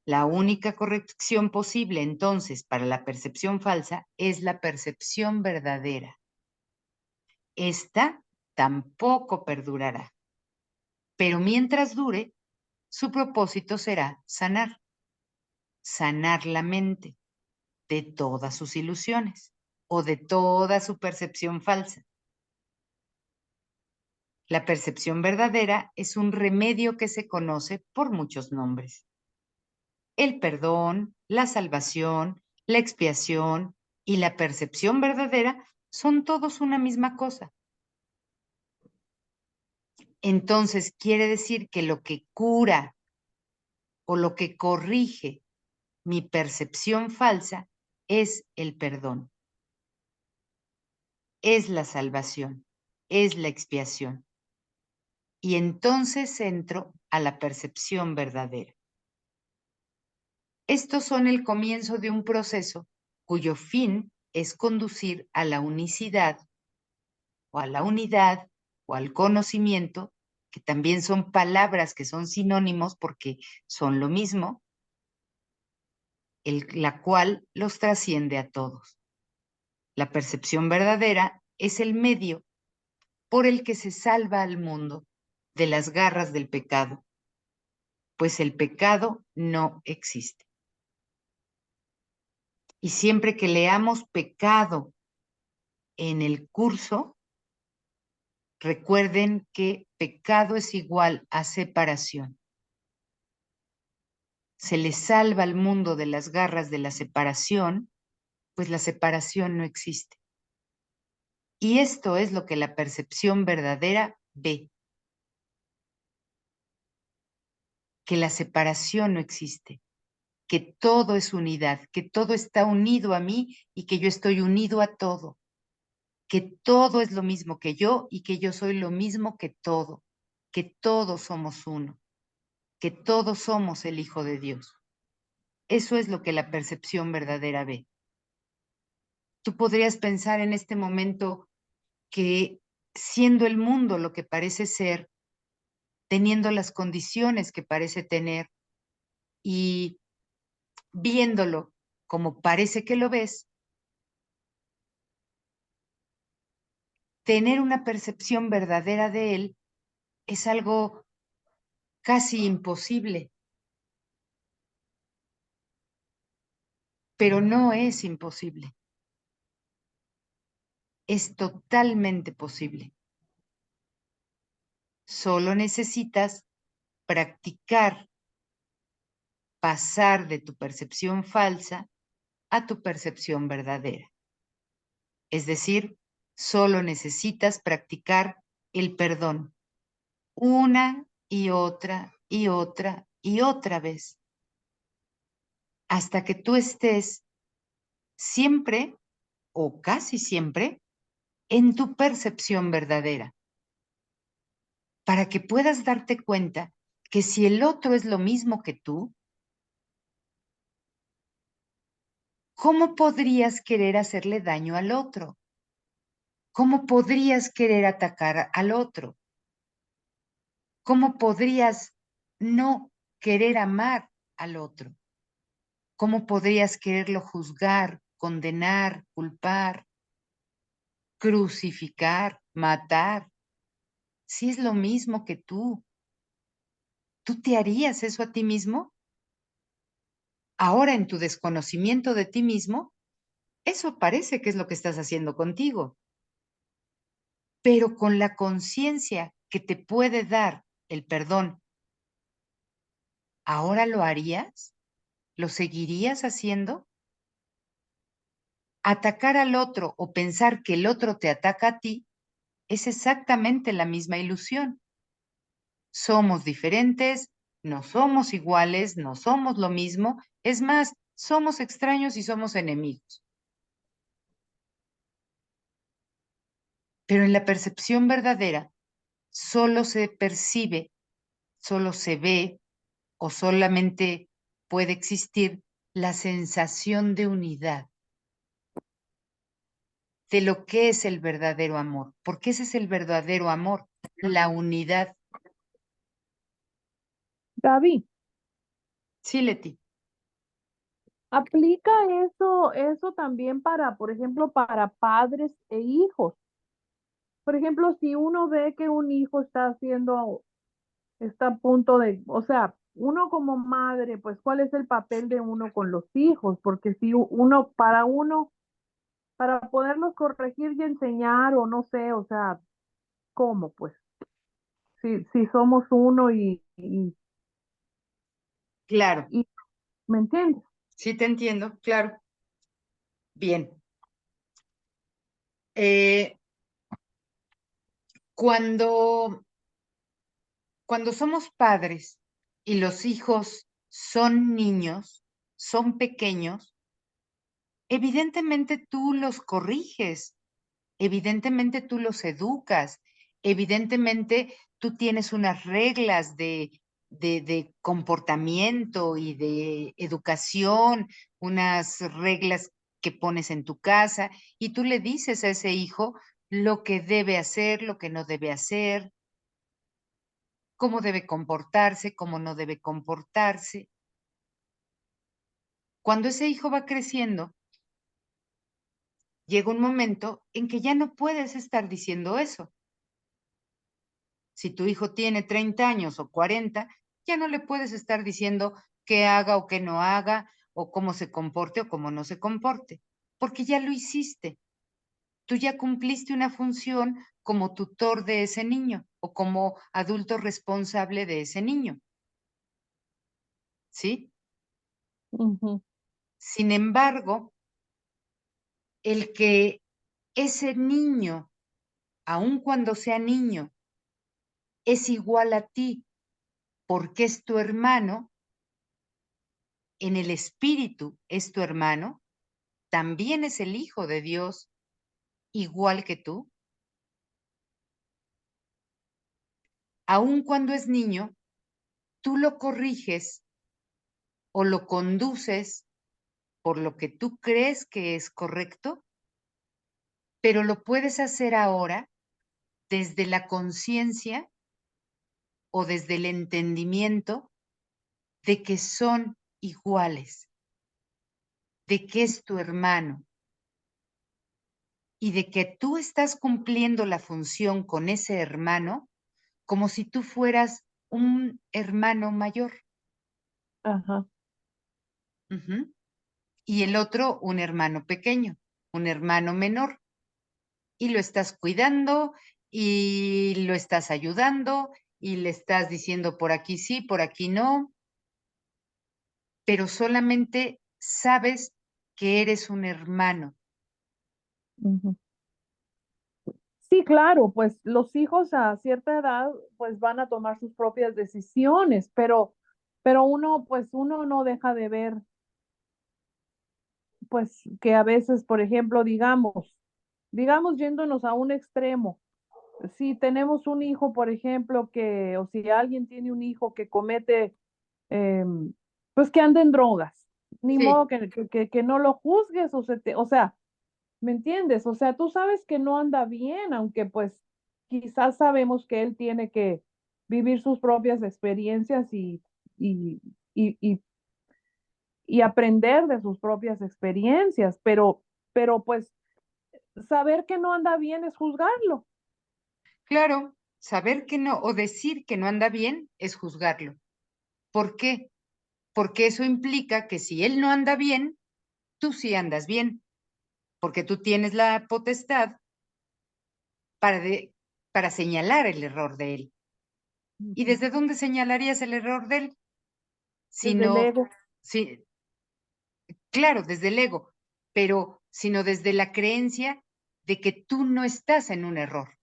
La única corrección posible entonces para la percepción falsa es la percepción verdadera. Esta tampoco perdurará, pero mientras dure, su propósito será sanar la mente de todas sus ilusiones o de toda su percepción falsa. La percepción verdadera es un remedio que se conoce por muchos nombres. El perdón, la salvación, la expiación y la percepción verdadera son todos una misma cosa. Entonces quiere decir que lo que cura o lo que corrige mi percepción falsa es el perdón, es la salvación, es la expiación. Y entonces entro a la percepción verdadera. Estos son el comienzo de un proceso cuyo fin es conducir a la unicidad o a la unidad o al conocimiento, que también son palabras que son sinónimos porque son lo mismo, la cual los trasciende a todos. La percepción verdadera es el medio por el que se salva al mundo de las garras del pecado, pues el pecado no existe. Y siempre que leamos pecado en el curso, recuerden que pecado es igual a separación. Se le salva al mundo de las garras de la separación, pues la separación no existe. Y esto es lo que la percepción verdadera ve, que la separación no existe, que todo es unidad, que todo está unido a mí y que yo estoy unido a todo, que todo es lo mismo que yo y que yo soy lo mismo que todos somos uno, que todos somos el Hijo de Dios. Eso es lo que la percepción verdadera ve. Tú podrías pensar en este momento que siendo el mundo lo que parece ser, teniendo las condiciones que parece tener y viéndolo como parece que lo ves, tener una percepción verdadera de él es algo casi imposible, pero no es imposible. Es totalmente posible. Solo necesitas practicar, pasar de tu percepción falsa a tu percepción verdadera. Es decir, solo necesitas practicar el perdón una y otra y otra y otra vez, hasta que tú estés siempre o casi siempre en tu percepción verdadera, para que puedas darte cuenta que si el otro es lo mismo que tú, ¿cómo podrías querer hacerle daño al otro? ¿Cómo podrías querer atacar al otro? ¿Cómo podrías no querer amar al otro? ¿Cómo podrías quererlo juzgar, condenar, culpar, crucificar, matar? Si es lo mismo que tú, ¿tú te harías eso a ti mismo? Ahora, en tu desconocimiento de ti mismo, eso parece que es lo que estás haciendo contigo, pero con la conciencia que te puede dar el perdón, ¿ahora lo harías? ¿Lo seguirías haciendo? Atacar al otro o pensar que el otro te ataca a ti es exactamente la misma ilusión. Somos diferentes, no somos iguales, no somos lo mismo, es más, somos extraños y somos enemigos. Pero en la percepción verdadera, solo se percibe, solo se ve o solamente puede existir la sensación de unidad, de lo que es el verdadero amor, porque ese es el verdadero amor, la unidad. Gaby, Sí, Leti. aplica eso también para, por ejemplo, para padres e hijos. Por ejemplo, si uno ve que un hijo está a punto de, o sea, uno como madre, pues, ¿cuál es el papel de uno con los hijos? Porque si para poderlos corregir y enseñar, o no sé, o sea, ¿cómo? Pues, si somos uno Claro, y, ¿me entiendes? sí te entiendo, claro. Bien. Eh, cuando, cuando somos padres y los hijos son niños, son pequeños, evidentemente tú los corriges, evidentemente tú los educas, evidentemente tú tienes unas reglas de comportamiento y de educación, unas reglas que pones en tu casa y tú le dices a ese hijo lo que debe hacer, lo que no debe hacer, cómo debe comportarse, cómo no debe comportarse. Cuando ese hijo va creciendo, llega un momento en que ya no puedes estar diciendo eso. Si tu hijo tiene 30 años o 40, ya no le puedes estar diciendo qué haga o qué no haga, o cómo se comporte o cómo no se comporte, porque ya lo hiciste. Tú ya cumpliste una función como tutor de ese niño o como adulto responsable de ese niño, ¿sí? Ujú, Sin embargo, el que ese niño, aun cuando sea niño, es igual a ti porque es tu hermano, en el espíritu es tu hermano, también es el Hijo de Dios, igual que tú. Aun cuando es niño, tú lo corriges o lo conduces por lo que tú crees que es correcto, pero lo puedes hacer ahora desde la conciencia o desde el entendimiento de que son iguales, de que es tu hermano y de que tú estás cumpliendo la función con ese hermano como si tú fueras un hermano mayor. ajá. Ujú. Y el otro un hermano pequeño, un hermano menor. Y lo estás cuidando y lo estás ayudando y le estás diciendo por aquí sí, por aquí no, pero solamente sabes que eres un hermano. Ujú. Sí, claro, pues los hijos a cierta edad pues van a tomar sus propias decisiones, pero uno no deja de ver pues que a veces, por ejemplo, digamos yéndonos a un extremo, si tenemos un hijo, por ejemplo, o si alguien tiene un hijo que comete, pues que anda en drogas, ni Sí, modo que no lo juzgues, o sea, ¿me entiendes? O sea, tú sabes que no anda bien, aunque pues quizás sabemos que él tiene que vivir sus propias experiencias y, y, y aprender de sus propias experiencias, pero pues saber que no anda bien es juzgarlo. claro, saber que no o decir que no anda bien es juzgarlo. ¿Por qué? Porque eso implica que si él no anda bien, tú sí andas bien, porque tú tienes la potestad para, para señalar el error de él. ¿Y Ujú. desde dónde señalarías el error de él? Si Desde el no, ego. si, claro, desde el ego, pero sino desde la creencia de que tú no estás en un error.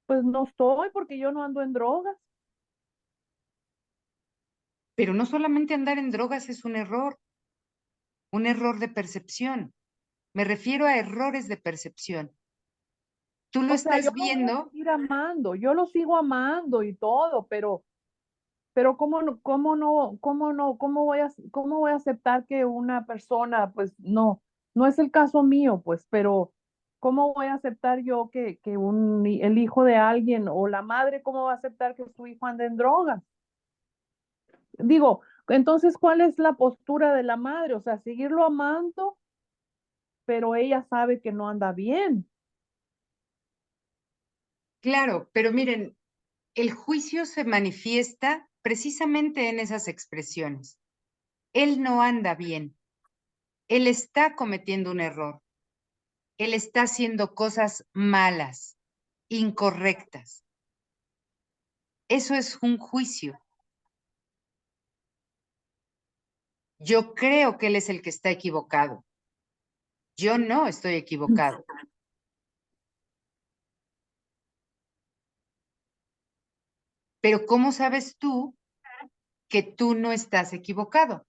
Pues no estoy porque yo no ando en drogas. Pero no solamente andar en drogas es un error de percepción. Me refiero a errores de percepción. Tú lo O sea, yo estás lo voy a viendo, seguir amando, yo lo sigo amando y todo, pero cómo voy a aceptar que una persona, pues no es el caso mío, pues, pero cómo voy a aceptar yo que el hijo de alguien o la madre, cómo va a aceptar que su hijo ande en drogas? Digo, entonces, ¿cuál es la postura de la madre? O sea, seguirlo amando, pero ella sabe que no anda bien. claro, pero miren, el juicio se manifiesta precisamente en esas expresiones. Él no anda bien, él está cometiendo un error, él está haciendo cosas malas, incorrectas. Eso es un juicio. Yo creo que él es el que está equivocado. Yo no estoy equivocado. Pero ¿cómo sabes tú que tú no estás equivocado?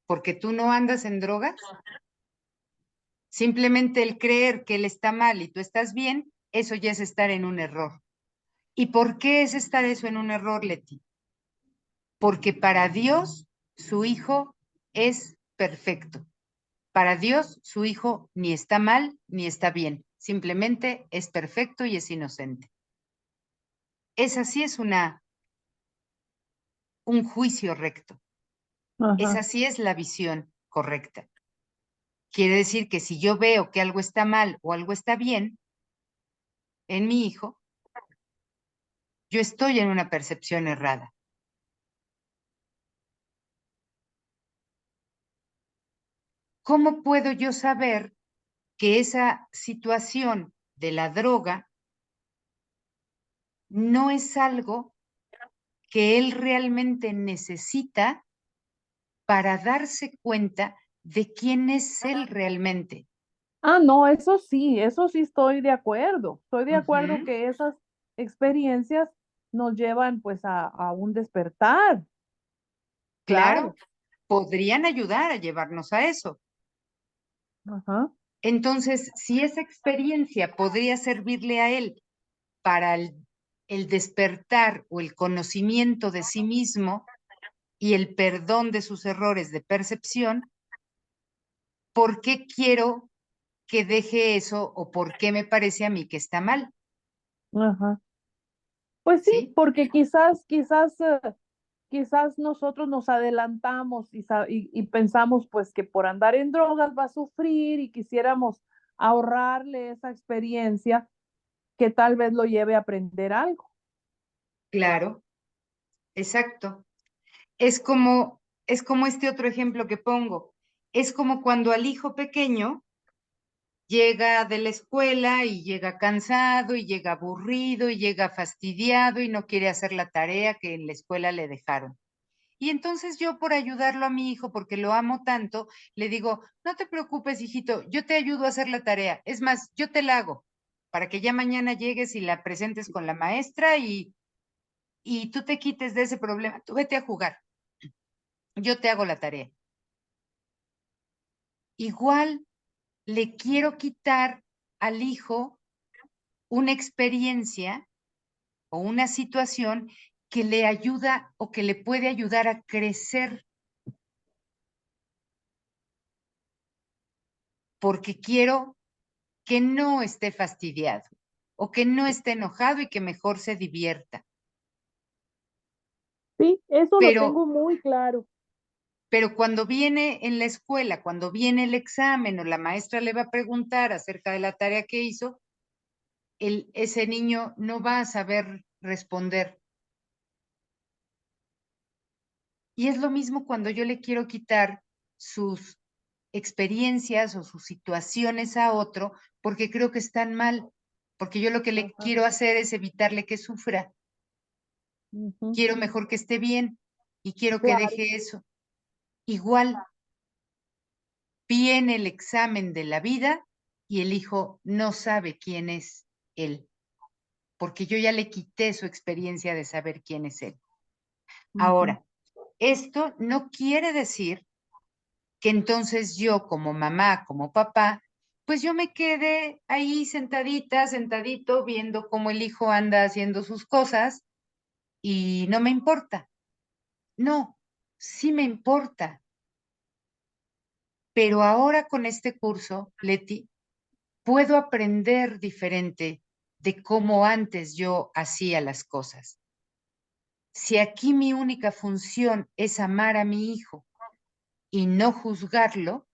¿Porque tú no andas en drogas? Simplemente el creer que él está mal y tú estás bien, eso ya es estar en un error. ¿Y por qué es estar eso en un error, Leti? Porque para Dios su hijo es perfecto. Para Dios su hijo ni está mal ni está bien. Simplemente es perfecto y es inocente. Esa sí es un juicio recto. Ajá. Esa sí es la visión correcta. Quiere decir que si yo veo que algo está mal o algo está bien en mi hijo, yo estoy en una percepción errada. ¿Cómo puedo yo saber que esa situación de la droga no es algo que él realmente necesita para darse cuenta de quién es él realmente? Ah, no, eso sí estoy de acuerdo. Estoy de acuerdo Ujú. que esas experiencias nos llevan pues a un despertar, claro. Claro, podrían ayudar a llevarnos a eso. Ajá, Entonces, si esa experiencia podría servirle a él para el despertar o el conocimiento de sí mismo y el perdón de sus errores de percepción, ¿por qué quiero que deje eso o por qué me parece a mí que está mal? ajá. Pues sí, ¿Sí? porque quizás nosotros nos adelantamos y pensamos pues que por andar en drogas va a sufrir y quisiéramos ahorrarle esa experiencia que tal vez lo lleve a aprender algo. Claro, exacto. Es como este otro ejemplo que pongo. Es como cuando al hijo pequeño llega de la escuela y llega cansado y llega aburrido y llega fastidiado y no quiere hacer la tarea que en la escuela le dejaron. Y entonces yo por ayudarlo a mi hijo, porque lo amo tanto, le digo, no te preocupes, hijito, yo te ayudo a hacer la tarea. Es más, yo te la hago para que ya mañana llegues y la presentes con la maestra y tú te quites de ese problema. Tú vete a jugar, yo te hago la tarea. Igual le quiero quitar al hijo una experiencia o una situación que le ayuda o que le puede ayudar a crecer, porque quiero que no esté fastidiado o que no esté enojado y que mejor se divierta. Sí, eso lo Pero, tengo muy claro. pero cuando viene en la escuela, cuando viene el examen o la maestra le va a preguntar acerca de la tarea que hizo, ese niño no va a saber responder. Y es lo mismo cuando yo le quiero quitar sus experiencias o sus situaciones a otro porque creo que están mal, porque yo lo que le Ajá. quiero hacer es evitarle que sufra. Ujú. Quiero mejor que esté bien y quiero que Claro. deje eso. Igual viene el examen de la vida y el hijo no sabe quién es él, porque yo ya le quité su experiencia de saber quién es él. Ujú. Ahora, esto no quiere decir que entonces yo como mamá, como papá, pues yo me quedé ahí sentadita, sentadito, viendo cómo el hijo anda haciendo sus cosas y no me importa. No, sí me importa. Pero ahora con este curso, Leti, puedo aprender diferente de cómo antes yo hacía las cosas. Si aquí mi única función es amar a mi hijo y no juzgarlo,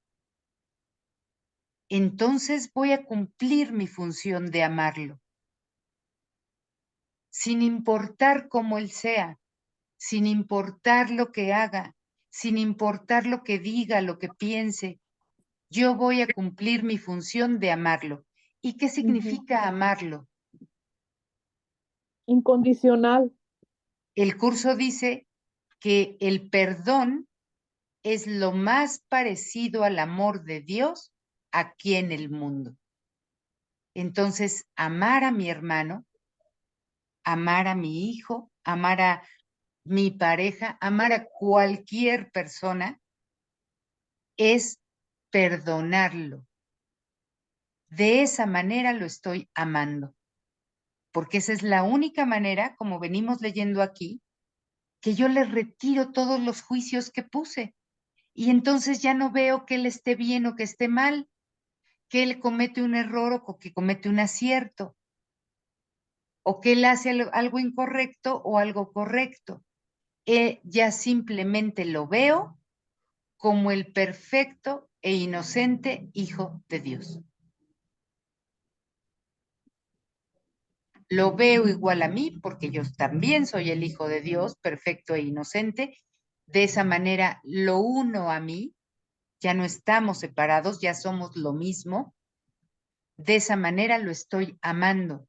entonces voy a cumplir mi función de amarlo, sin importar cómo él sea, sin importar lo que haga, sin importar lo que diga, lo que piense. Yo voy a cumplir mi función de amarlo. ¿Y qué Ujú. significa amarlo? Incondicional. El curso dice que el perdón es lo más parecido al amor de Dios aquí en el mundo. Entonces, amar a mi hermano, amar a mi hijo, amar a mi pareja, amar a cualquier persona, es perdonarlo. De esa manera lo estoy amando, porque esa es la única manera, como venimos leyendo aquí, que yo le retiro todos los juicios que puse. Y entonces ya no veo que él esté bien o que esté mal, que él comete un error o que comete un acierto, o que él hace algo incorrecto o algo correcto. Ya simplemente lo veo como el perfecto e inocente Hijo de Dios. Lo veo igual a mí porque yo también soy el Hijo de Dios, perfecto e inocente. De esa manera lo uno a mí, ya no estamos separados, ya somos lo mismo. De esa manera lo estoy amando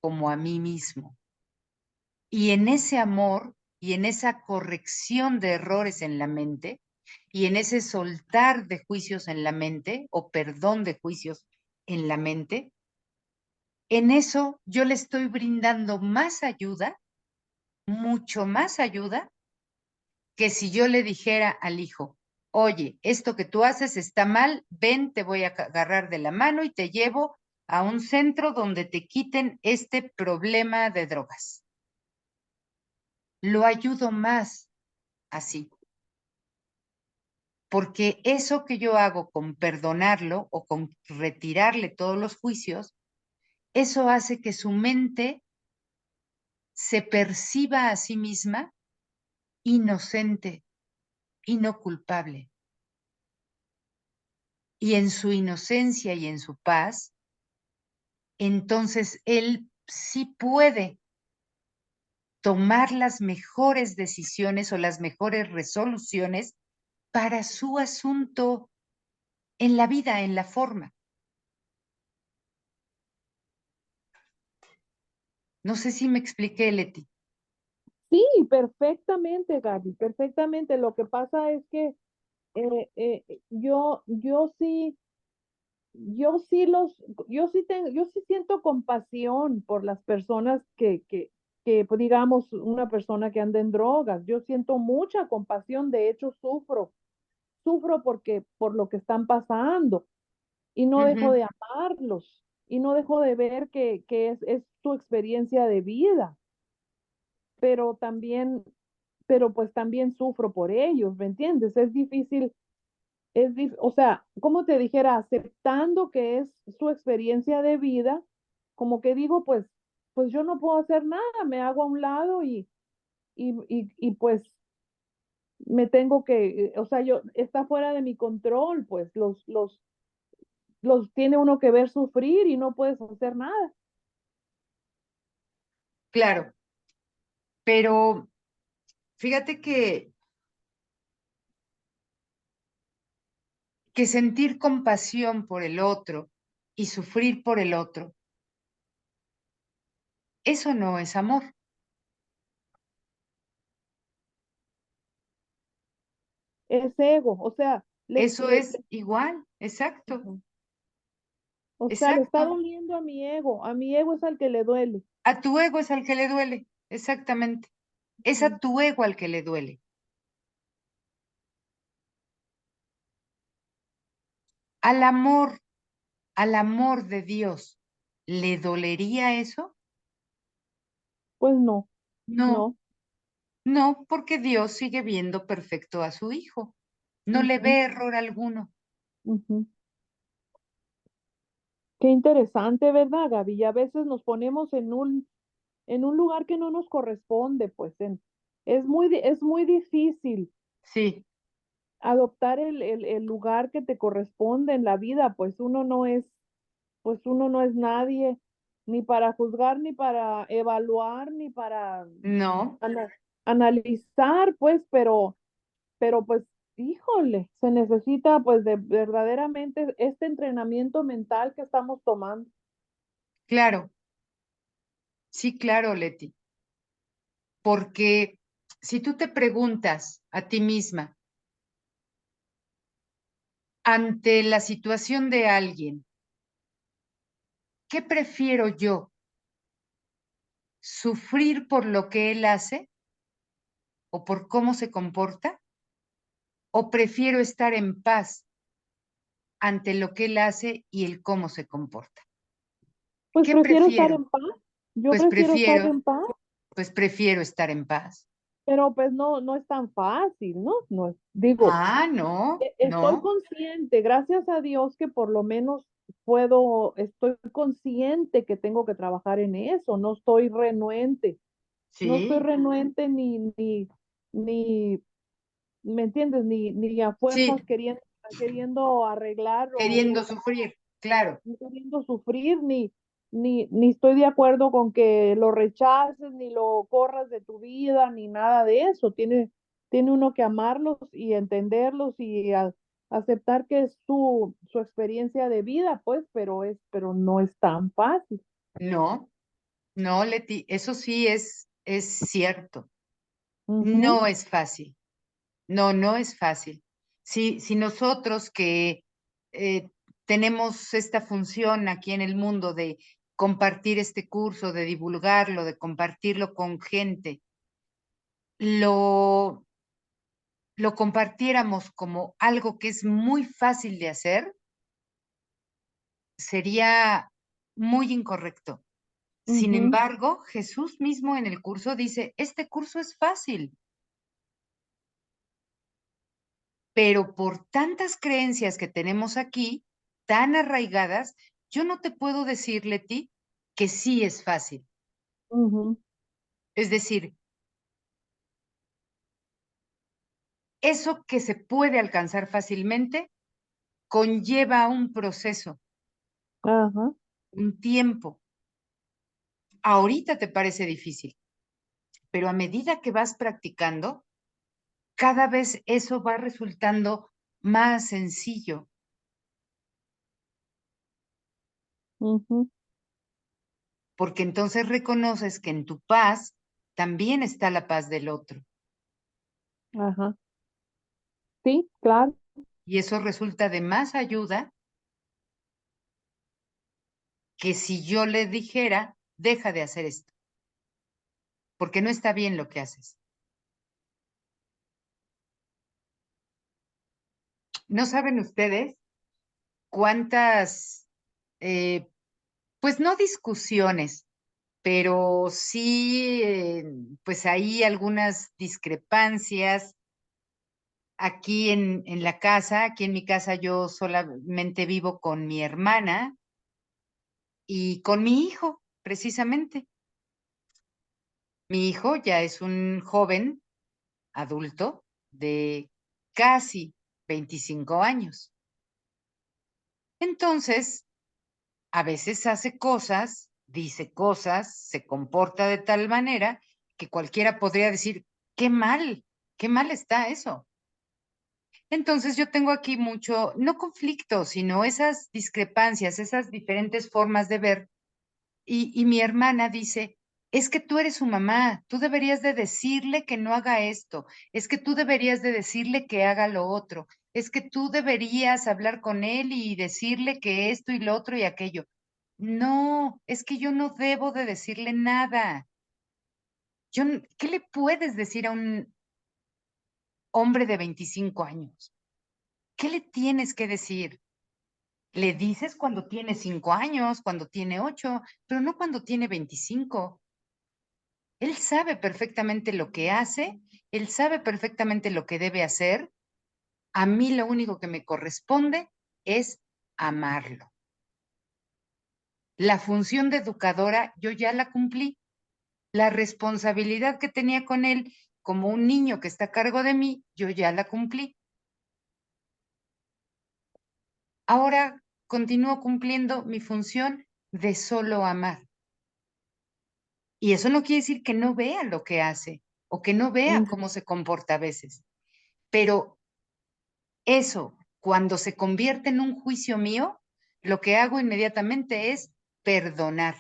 como a mí mismo. Y en ese amor y en esa corrección de errores en la mente y en ese soltar de juicios en la mente o perdón de juicios en la mente, en eso yo le estoy brindando más ayuda, mucho más ayuda, que si yo le dijera al hijo, oye, esto que tú haces está mal, ven, te voy a agarrar de la mano y te llevo a un centro donde te quiten este problema de drogas. Lo ayudo más así, porque eso que yo hago con perdonarlo o con retirarle todos los juicios, eso hace que su mente se perciba a sí misma inocente y no culpable. Y en su inocencia y en su paz, entonces él sí puede tomar las mejores decisiones o las mejores resoluciones para su asunto en la vida, en la forma. No sé si me expliqué, Leti. Sí, perfectamente, Gaby, perfectamente. Lo que pasa es que yo sí yo sí siento compasión por las personas pues, digamos, una persona que anda en drogas. Yo siento mucha compasión, de hecho sufro por lo que están pasando y no dejo Ujú. de amarlos. y no dejo de ver que es tu experiencia de vida, pero también, pero pues también sufro por ellos, ¿me entiendes? Es difícil, o sea, como te dijera, aceptando que es su experiencia de vida, como que digo, pues yo no puedo hacer nada, me hago a un lado y pues me tengo que, o sea, está fuera de mi control, pues los tiene uno que ver sufrir y no puedes hacer nada. Claro, pero fíjate que sentir compasión por el otro y sufrir por el otro, eso no es amor. Es ego, o sea, Eso es igual, exacto, ujú. O sea, le está exacto. doliendo a mi ego es al que le duele. A tu ego es al que le duele, exactamente. Es a Ujú. tu ego al que le duele. Al amor, al amor de Dios, ¿le dolería eso? Pues no, No, no. no, porque Dios sigue viendo perfecto a su hijo. No le Ujú, ve error alguno. ujú. Qué interesante, ¿verdad, Gaby? Y a veces nos ponemos en un lugar que no nos corresponde, pues es muy difícil Sí, adoptar el lugar que te corresponde en la vida, pues uno no es nadie, ni para juzgar, ni para evaluar, ni para no, ana- analizar, pues, pero pues, híjole, se necesita pues de verdaderamente este entrenamiento mental que estamos tomando. claro, sí, claro, Leti. Porque si tú te preguntas a ti misma, ante la situación de alguien, ¿qué prefiero yo? ¿Sufrir por lo que él hace o por cómo se comporta? ¿O prefiero estar en paz ante lo que él hace y el cómo se comporta? Pues ¿Qué prefiero estar prefiero? en paz, yo Pues prefiero estar prefiero, en paz. pues prefiero estar en paz. Pero pues no, no es tan fácil, ¿no? Digo, Ah, no, estoy no, consciente, gracias a Dios que por lo menos estoy consciente que tengo que trabajar en eso, no estoy sí, renuente ni, ¿me entiendes? Ni a fuerzas sí, queriendo arreglar queriendo sufrir, claro, no queriendo sufrir, ni estoy de acuerdo con que lo rechaces, ni lo corras de tu vida, ni nada de eso. Tiene uno que amarlos y entenderlos y aceptar que es su experiencia de vida, pues, pero no es tan fácil. no, no, Leti, eso sí es cierto. Ujú, No es fácil. No, no es fácil. Si nosotros que eh, tenemos esta función aquí en el mundo de compartir este curso, de divulgarlo, de compartirlo con gente, lo, lo compartiéramos como algo que es muy fácil de hacer, sería muy incorrecto. Sin ujú, embargo, Jesús mismo en el curso dice, este curso es fácil, pero por tantas creencias que tenemos aquí, tan arraigadas, yo no te puedo decir, Leti, que sí es fácil. ujú. Es decir, eso que se puede alcanzar fácilmente conlleva un proceso, Ajá. un tiempo. Ahorita te parece difícil, pero a medida que vas practicando, cada vez eso va resultando más sencillo, Ujú, porque entonces reconoces que en tu paz también está la paz del otro. ajá. Sí, claro. Y eso resulta de más ayuda que si yo le dijera, deja de hacer esto, porque no está bien lo que haces. No saben ustedes cuántas eh, Pues no discusiones, pero sí, pues hay algunas discrepancias. Aquí en la casa, aquí en mi casa yo solamente vivo con mi hermana y con mi hijo, precisamente. Mi hijo ya es un joven adulto de casi 25 años. Entonces, a veces hace cosas, dice cosas, se comporta de tal manera que cualquiera podría decir, qué mal está eso. Entonces yo tengo aquí mucho, no conflicto, sino esas discrepancias, esas diferentes formas de ver. Y mi hermana dice, es que tú eres su mamá, tú deberías de decirle que no haga esto, es que tú deberías de decirle que haga lo otro, es que tú deberías hablar con él y decirle que esto y lo otro y aquello. No, es que yo no debo de decirle nada. ¿Qué le puedes decir a un hombre de 25 años? ¿Qué le tienes que decir? Le dices cuando tiene 5 años, cuando tiene 8, pero no cuando tiene 25. Él sabe perfectamente lo que hace, él sabe perfectamente lo que debe hacer. A mí lo único que me corresponde es amarlo. La función de educadora yo ya la cumplí. La responsabilidad que tenía con él como un niño que está a cargo de mí, yo ya la cumplí. Ahora continúo cumpliendo mi función de solo amar. Y eso no quiere decir que no vea lo que hace o que no vea Ujú. cómo se comporta a veces. Pero eso, cuando se convierte en un juicio mío, lo que hago inmediatamente es perdonar.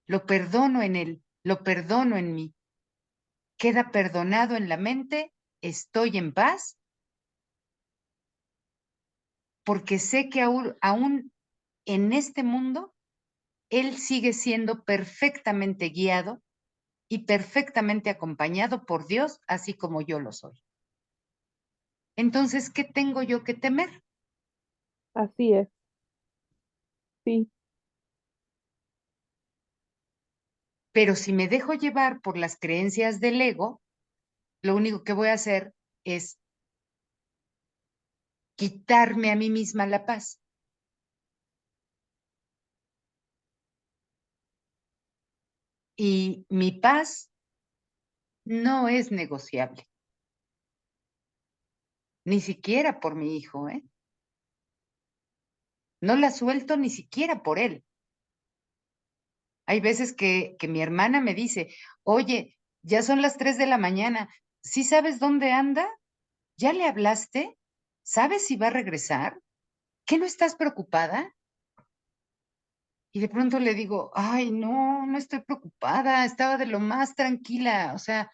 Lo perdono en él, lo perdono en mí. Queda perdonado en la mente, estoy en paz, porque sé que aún en este mundo, él sigue siendo perfectamente guiado y perfectamente acompañado por Dios, así como yo lo soy. Entonces, ¿qué tengo yo que temer? Así es, sí. Pero si me dejo llevar por las creencias del ego, lo único que voy a hacer es quitarme a mí misma la paz. Y mi paz no es negociable, ni siquiera por mi hijo, ¿eh? No la suelto ni siquiera por él. Hay veces que mi hermana me dice, oye, ya son las 3 de la mañana, ¿sí sabes dónde anda? ¿Ya le hablaste? ¿Sabes si va a regresar? ¿Qué no estás preocupada? Y de pronto le digo, ay, no, no estoy preocupada, estaba de lo más tranquila, o sea,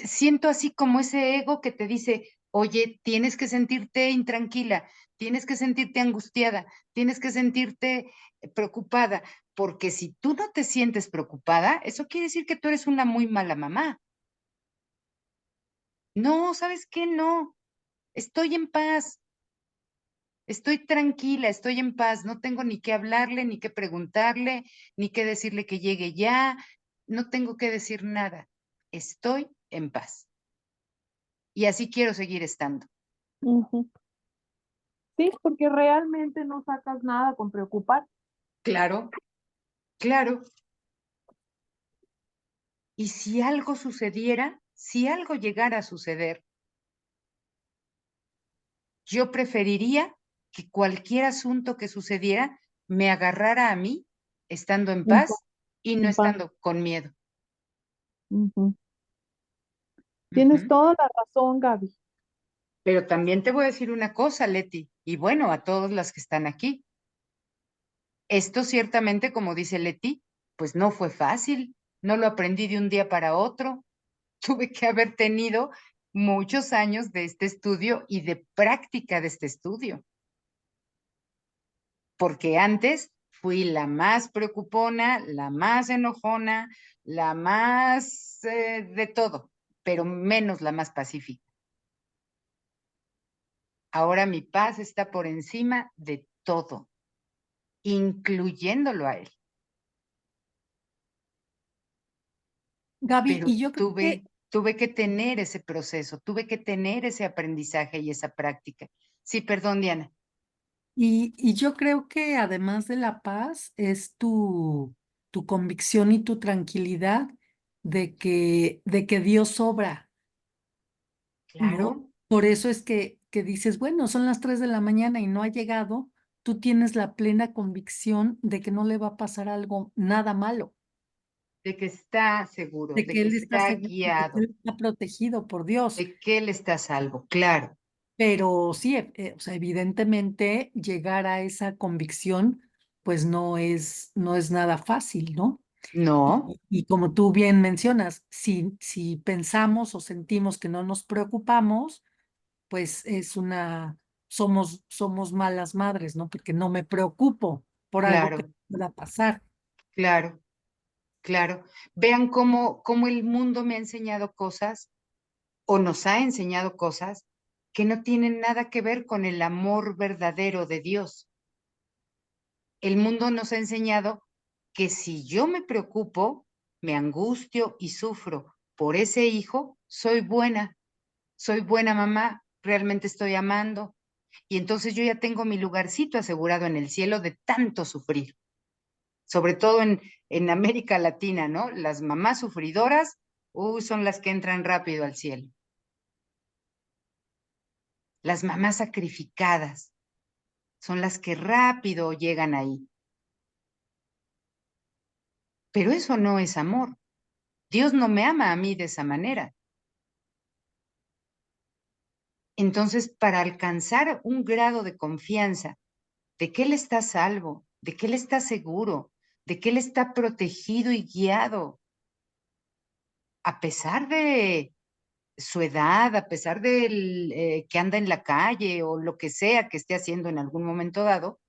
siento así como ese ego que te dice, oye, tienes que sentirte intranquila, tienes que sentirte angustiada, tienes que sentirte preocupada, porque si tú no te sientes preocupada, eso quiere decir que tú eres una muy mala mamá. No, ¿sabes qué? No, estoy en paz, estoy tranquila, estoy en paz, no tengo ni que hablarle, ni que preguntarle, ni que decirle que llegue ya, no tengo que decir nada, estoy en paz. Y así quiero seguir estando. Ujú. Sí, porque realmente no sacas nada con preocupar. Claro, claro. Y si algo sucediera, si algo llegara a suceder, yo preferiría que cualquier asunto que sucediera me agarrara a mí estando en En paz, paz y no en paz. estando con miedo. Ujú. Tienes Ujú. toda la razón, Gaby. Pero también te voy a decir una cosa, Leti, y bueno, a todas las que están aquí. Esto ciertamente, como dice Leti, pues no fue fácil, no lo aprendí de un día para otro. Tuve que haber tenido muchos años de este estudio y de práctica de este estudio, porque antes fui la más preocupona, la más enojona, la más de todo, pero menos la más pacífica. Ahora mi paz está por encima de todo. incluyéndolo a él. Gaby, Pero y yo creo que, tuve que tener ese proceso, tuve que tener ese aprendizaje y esa práctica. Sí, perdón, Diana. y yo creo que además de la paz es tu convicción y tu tranquilidad de que Dios obra, ¿no? Claro, Por eso es que dices, bueno, son las 3 de la mañana y no ha llegado, tú tienes la plena convicción de que no le va a pasar algo, nada malo, de que está seguro, de de que que él está está seguro, de que guiado, él está protegido por Dios. de que él está a salvo. Claro, Pero sí, o sea, evidentemente llegar a esa convicción, pues no es nada fácil, ¿no? no, Y como tú bien mencionas, si pensamos o sentimos que no nos preocupamos, pues somos malas madres, ¿no? Porque no me preocupo por algo que claro, pueda pasar. claro, claro. Vean cómo el mundo me ha enseñado cosas o nos ha enseñado cosas que no tienen nada que ver con el amor verdadero de Dios. El mundo nos ha enseñado que si yo me preocupo, me angustio y sufro por ese hijo, soy buena mamá, realmente estoy amando. Y entonces yo ya tengo mi lugarcito asegurado en el cielo de tanto sufrir, sobre todo en América Latina, ¿no? Las mamás sufridoras, son las que entran rápido al cielo. Las mamás sacrificadas son las que rápido llegan ahí. Pero eso no es amor. Dios no me ama a mí de esa manera. Entonces, para alcanzar un grado de confianza de que Él está salvo, de que Él está seguro, de que Él está protegido y guiado, a pesar de su edad, a pesar del que anda en la calle o lo que sea que esté haciendo en algún momento dado,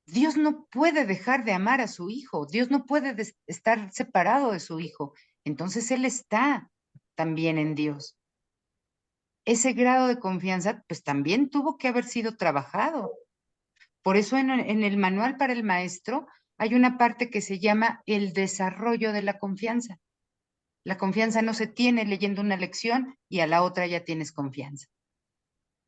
Dios no puede dejar de amar a su hijo, Dios no puede estar separado de su hijo. Entonces Él está también en Dios. Ese grado de confianza, pues también tuvo que haber sido trabajado. Por eso en el manual para el maestro hay una parte que se llama el desarrollo de la confianza. La confianza no se tiene leyendo una lección y a la otra ya tienes confianza.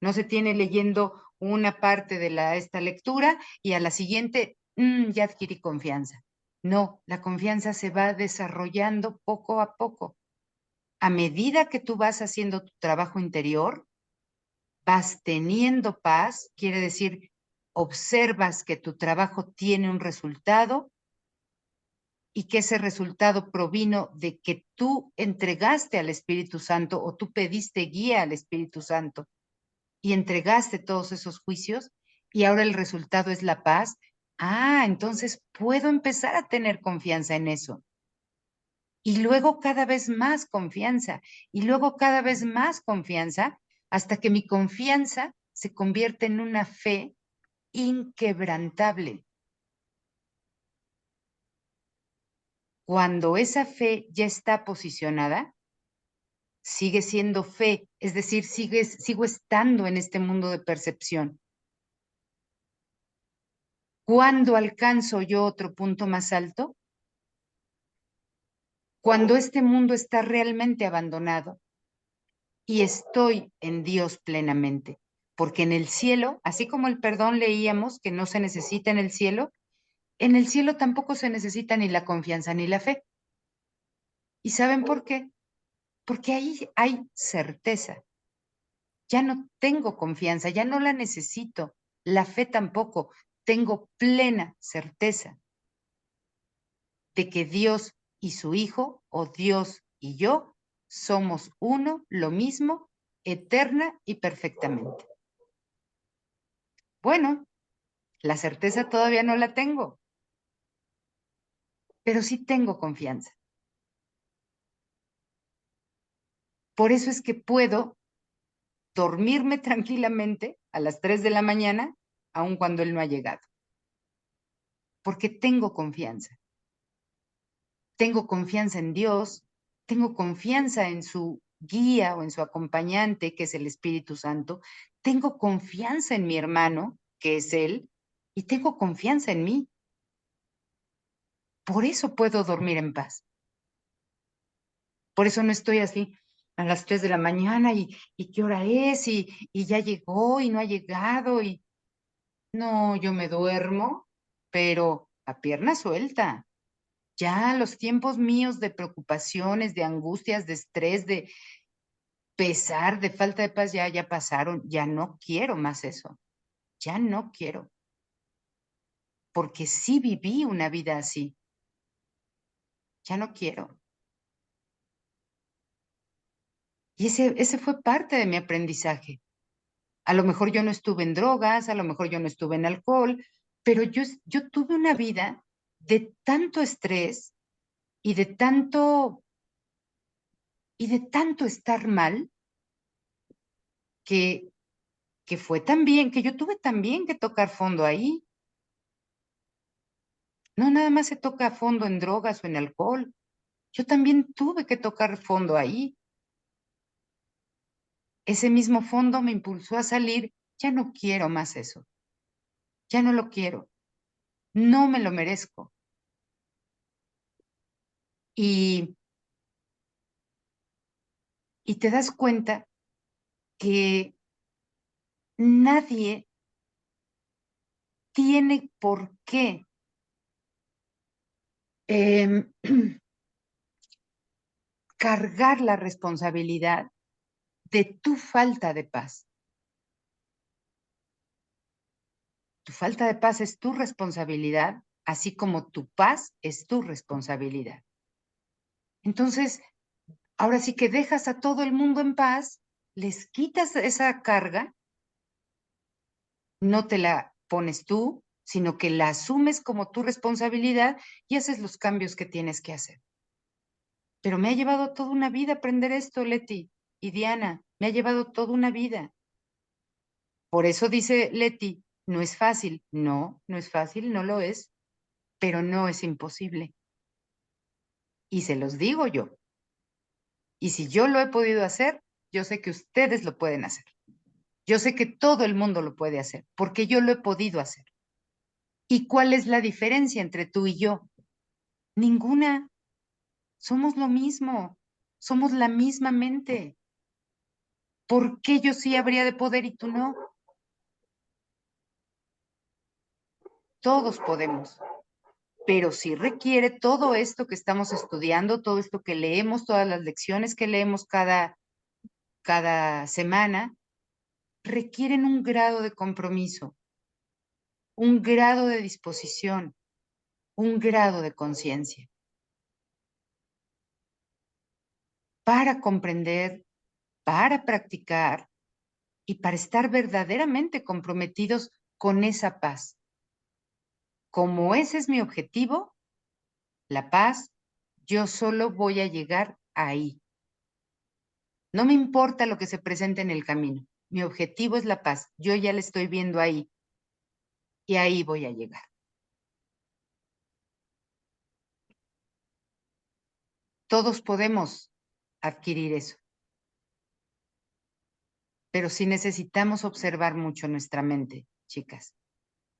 No se tiene leyendo una parte de esta lectura y a la siguiente ya adquirí confianza. No, la confianza se va desarrollando poco a poco. A medida que tú vas haciendo tu trabajo interior, vas teniendo paz, quiere decir, observas que tu trabajo tiene un resultado y que ese resultado provino de que tú entregaste al Espíritu Santo o tú pediste guía al Espíritu Santo y entregaste todos esos juicios y ahora el resultado es la paz. Entonces puedo empezar a tener confianza en eso. Y luego cada vez más confianza y luego cada vez más confianza hasta que mi confianza se convierte en una fe inquebrantable. Cuando esa fe ya está posicionada, sigue siendo fe, es decir, sigo estando en este mundo de percepción. ¿Cuándo alcanzo yo otro punto más alto? Cuando este mundo está realmente abandonado y estoy en Dios plenamente. Porque en el cielo, así como el perdón leíamos que no se necesita en el cielo tampoco se necesita ni la confianza ni la fe. ¿Y saben por qué? Porque ahí hay certeza. Ya no tengo confianza, ya no la necesito. La fe tampoco. Tengo plena certeza de que Dios y su Hijo, o Dios y yo, somos uno, lo mismo, eterna y perfectamente. Bueno, la certeza todavía no la tengo, pero sí tengo confianza. Por eso es que puedo dormirme tranquilamente a las 3 de la mañana, aun cuando Él no ha llegado, porque tengo confianza. Tengo confianza en Dios, tengo confianza en su guía o en su acompañante, que es el Espíritu Santo, tengo confianza en mi hermano, que es Él, y tengo confianza en mí. Por eso puedo dormir en paz. Por eso no estoy así a las 3 de la mañana y qué hora es y ya llegó y no ha llegado y no, yo me duermo, pero a pierna suelta. Ya los tiempos míos de preocupaciones, de angustias, de estrés, de pesar, de falta de paz, ya pasaron. Ya no quiero más eso. Ya no quiero. Porque sí viví una vida así. Ya no quiero. Y ese fue parte de mi aprendizaje. A lo mejor yo no estuve en drogas, a lo mejor yo no estuve en alcohol, pero yo tuve una vida de tanto estrés y de tanto estar mal que, que fue también, que yo tuve también que tocar fondo ahí. No nada más se toca fondo en drogas o en alcohol. Yo también tuve que tocar fondo ahí. Ese mismo fondo me impulsó a salir. Ya no quiero más eso. Ya no lo quiero. No me lo merezco. Y, y te das cuenta que nadie tiene por qué em, cargar la responsabilidad de tu falta de paz. Tu falta de paz es tu responsabilidad, así como tu paz es tu responsabilidad. Entonces, ahora sí que dejas a todo el mundo en paz, les quitas esa carga, no te la pones tú, sino que la asumes como tu responsabilidad y haces los cambios que tienes que hacer. Pero me ha llevado toda una vida aprender esto, Leti y Diana, me ha llevado toda una vida. Por eso dice Leti, no es fácil. No, no es fácil, no lo es, pero no es imposible. Y se los digo yo. Y si yo lo he podido hacer, yo sé que ustedes lo pueden hacer. Yo sé que todo el mundo lo puede hacer, porque yo lo he podido hacer. ¿Y cuál es la diferencia entre tú y yo? Ninguna. Somos lo mismo. Somos la misma mente. ¿Por qué yo sí habría de poder y tú no? Todos podemos, pero sí requiere todo esto que estamos estudiando, todo esto que leemos, todas las lecciones que leemos cada semana, requieren un grado de compromiso, un grado de disposición, un grado de conciencia para comprender, para practicar y para estar verdaderamente comprometidos con esa paz. Como ese es mi objetivo, la paz, yo solo voy a llegar ahí. No me importa lo que se presente en el camino. Mi objetivo es la paz. Yo ya la estoy viendo ahí y ahí voy a llegar. Todos podemos adquirir eso, pero sí necesitamos observar mucho nuestra mente, chicas.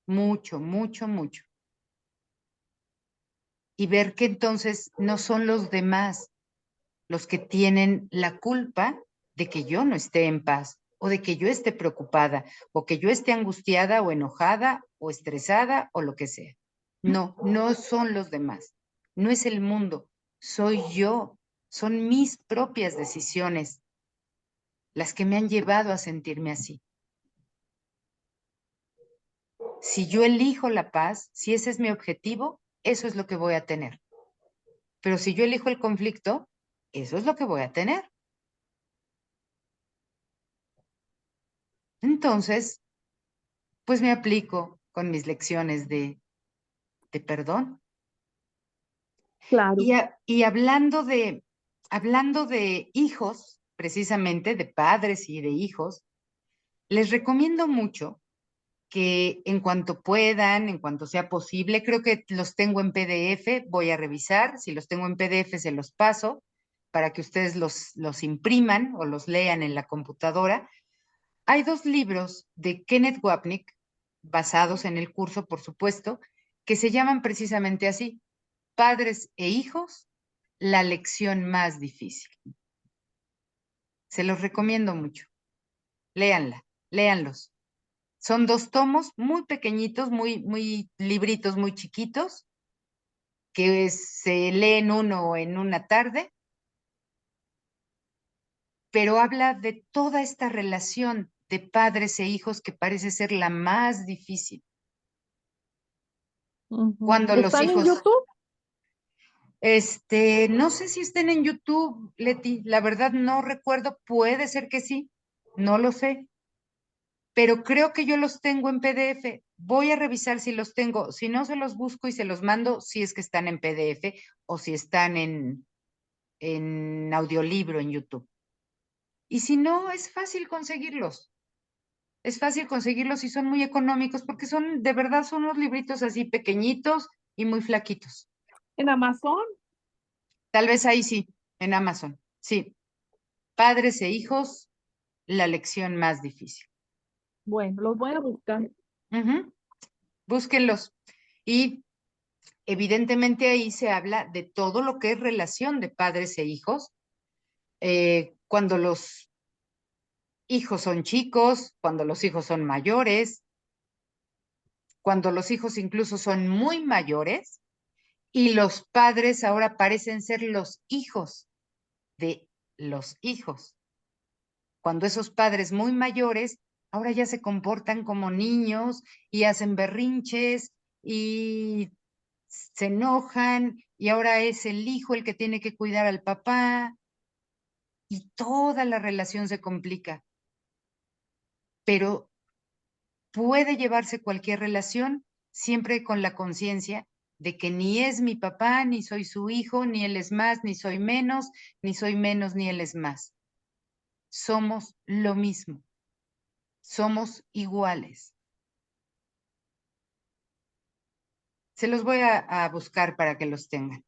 Mucho, mucho, mucho. Y ver que entonces no son los demás los que tienen la culpa de que yo no esté en paz o de que yo esté preocupada o que yo esté angustiada o enojada o estresada o lo que sea. No, no son los demás. No es el mundo, soy yo. Son mis propias decisiones las que me han llevado a sentirme así. Si yo elijo la paz, si ese es mi objetivo, eso es lo que voy a tener. Pero si yo elijo el conflicto, eso es lo que voy a tener. Entonces, pues me aplico con mis lecciones de perdón. Claro. Y hablando de hijos, precisamente de padres y de hijos, les recomiendo mucho que en cuanto puedan, en cuanto sea posible, creo que los tengo en PDF, voy a revisar, si los tengo en PDF se los paso para que ustedes los impriman o los lean en la computadora. Hay dos libros de Kenneth Wapnick basados en el curso, por supuesto, que se llaman precisamente así, Padres e Hijos, la lección más difícil. Se los recomiendo mucho. Léanla, léanlos. Son 2 tomos muy pequeñitos, muy libritos muy chiquitos, que se leen uno en una tarde, pero habla de toda esta relación de padres e hijos que parece ser la más difícil. Cuando los ¿Están en hijos, YouTube? no sé si estén en YouTube, Leti, la verdad no recuerdo, puede ser que sí, no lo sé, pero creo que yo los tengo en PDF. Voy a revisar si los tengo, si no se los busco y se los mando, si es que están en PDF o si están en audiolibro en YouTube. Y si no, es fácil conseguirlos. Es fácil conseguirlos y son muy económicos porque son, de verdad, son unos libritos así pequeñitos y muy flaquitos. ¿En Amazon? Tal vez ahí sí, en Amazon. Sí, Padres e Hijos, la lección más difícil. Bueno, los voy a buscar. Ujú. Búsquenlos. Y evidentemente ahí se habla de todo lo que es relación de padres e hijos, cuando los hijos son chicos, cuando los hijos son mayores, cuando los hijos incluso son muy mayores y los padres ahora parecen ser los hijos de los hijos. Cuando esos padres muy mayores ahora ya se comportan como niños y hacen berrinches y se enojan y ahora es el hijo el que tiene que cuidar al papá y toda la relación se complica. Pero puede llevarse cualquier relación siempre con la conciencia de que ni es mi papá, ni soy su hijo, ni él es más, ni soy menos, ni soy menos, ni él es más. Somos lo mismo, somos iguales. Se los voy a buscar para que los tengan.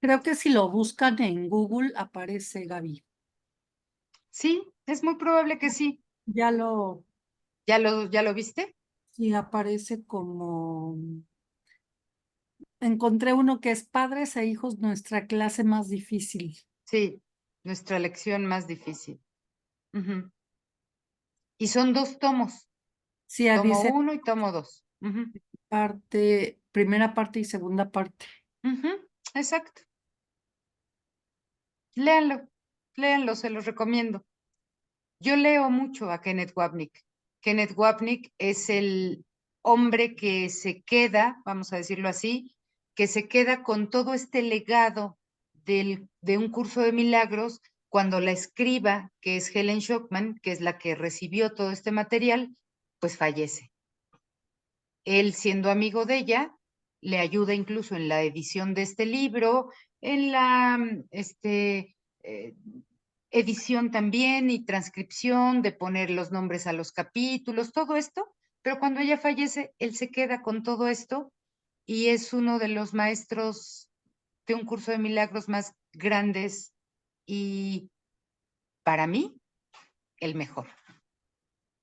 Creo que si lo buscan en Google aparece, Gaby. Sí, es muy probable que sí. Ya lo, Ya lo viste? sí aparece como, encontré uno que es Padres e Hijos, nuestra clase más difícil. Sí, nuestra lección más difícil. Ujú. Y son 2 tomos, Sí, ya tomo dice 1 y tomo 2. Ujú, parte, primera parte y segunda parte. ujú, exacto. Léanlo, léanlo, se los recomiendo. Yo leo mucho a Kenneth Wapnick. Kenneth Wapnick es el hombre que se queda, vamos a decirlo así, que se queda con todo este legado de un curso de milagros cuando la escriba, que es Helen Schucman, que es la que recibió todo este material, pues fallece. Él, siendo amigo de ella, le ayuda incluso en la edición de este libro, en la eh, edición también y transcripción de poner los nombres a los capítulos, todo esto, pero cuando ella fallece, él se queda con todo esto y es uno de los maestros de un curso de milagros más grandes y para mí el mejor.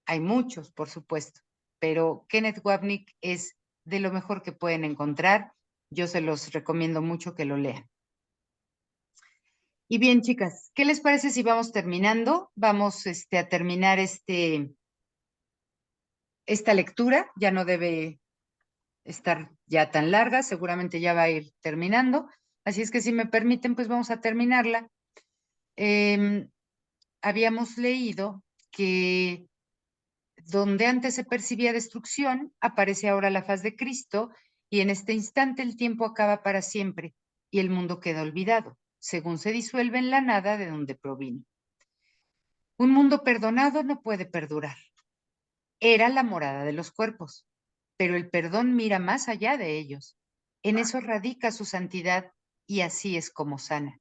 Hay muchos, por supuesto, pero Kenneth Wapnick es de lo mejor que pueden encontrar. Yo se los recomiendo mucho que lo lean. Y bien, chicas, ¿qué les parece si vamos terminando? Vamos a terminar esta lectura. Ya no debe estar ya tan larga, seguramente ya va a ir terminando. Así es que si me permiten, pues vamos a terminarla. Habíamos leído que donde antes se percibía destrucción, aparece ahora la faz de Cristo y en este instante el tiempo acaba para siempre y el mundo queda olvidado, según se disuelve en la nada de donde provino. Un mundo perdonado no puede perdurar. Era la morada de los cuerpos, pero el perdón mira más allá de ellos. En eso radica su santidad y así es como sana.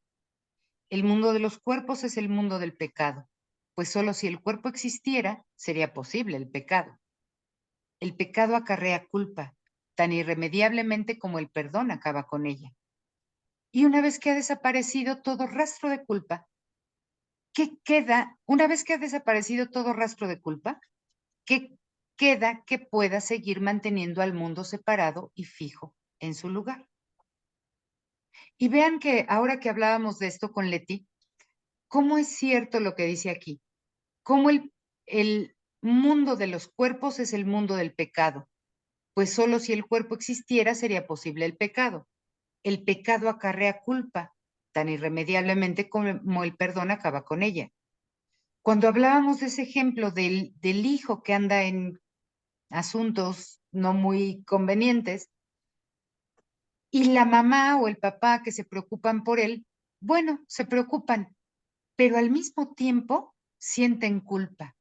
El mundo de los cuerpos es el mundo del pecado, pues solo si el cuerpo existiera sería posible el pecado. El pecado acarrea culpa, tan irremediablemente como el perdón acaba con ella. Y una vez que ha desaparecido todo rastro de culpa, ¿qué queda? Una vez que ha desaparecido todo rastro de culpa, ¿qué queda que pueda seguir manteniendo al mundo separado y fijo en su lugar. Y vean que ahora que hablábamos de esto con Leti, cómo es cierto lo que dice aquí, cómo el mundo de los cuerpos es el mundo del pecado, pues solo si el cuerpo existiera sería posible el pecado. El pecado acarrea culpa, tan irremediablemente como el perdón acaba con ella. Cuando hablábamos de ese ejemplo del hijo que anda en asuntos no muy convenientes y la mamá o el papá que se preocupan por él, bueno, se preocupan, pero al mismo tiempo sienten culpa.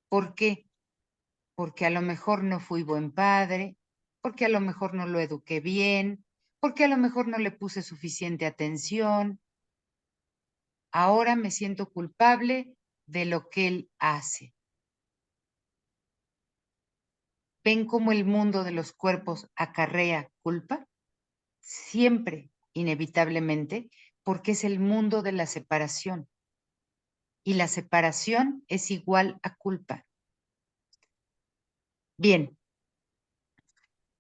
¿Por qué? Porque a lo mejor no fui buen padre, porque a lo mejor no lo eduqué bien, porque a lo mejor no le puse suficiente atención. Ahora me siento culpable de lo que él hace. ¿Ven cómo el mundo de los cuerpos acarrea culpa? Siempre, inevitablemente, porque es el mundo de la separación. Y la separación es igual a culpa. Bien,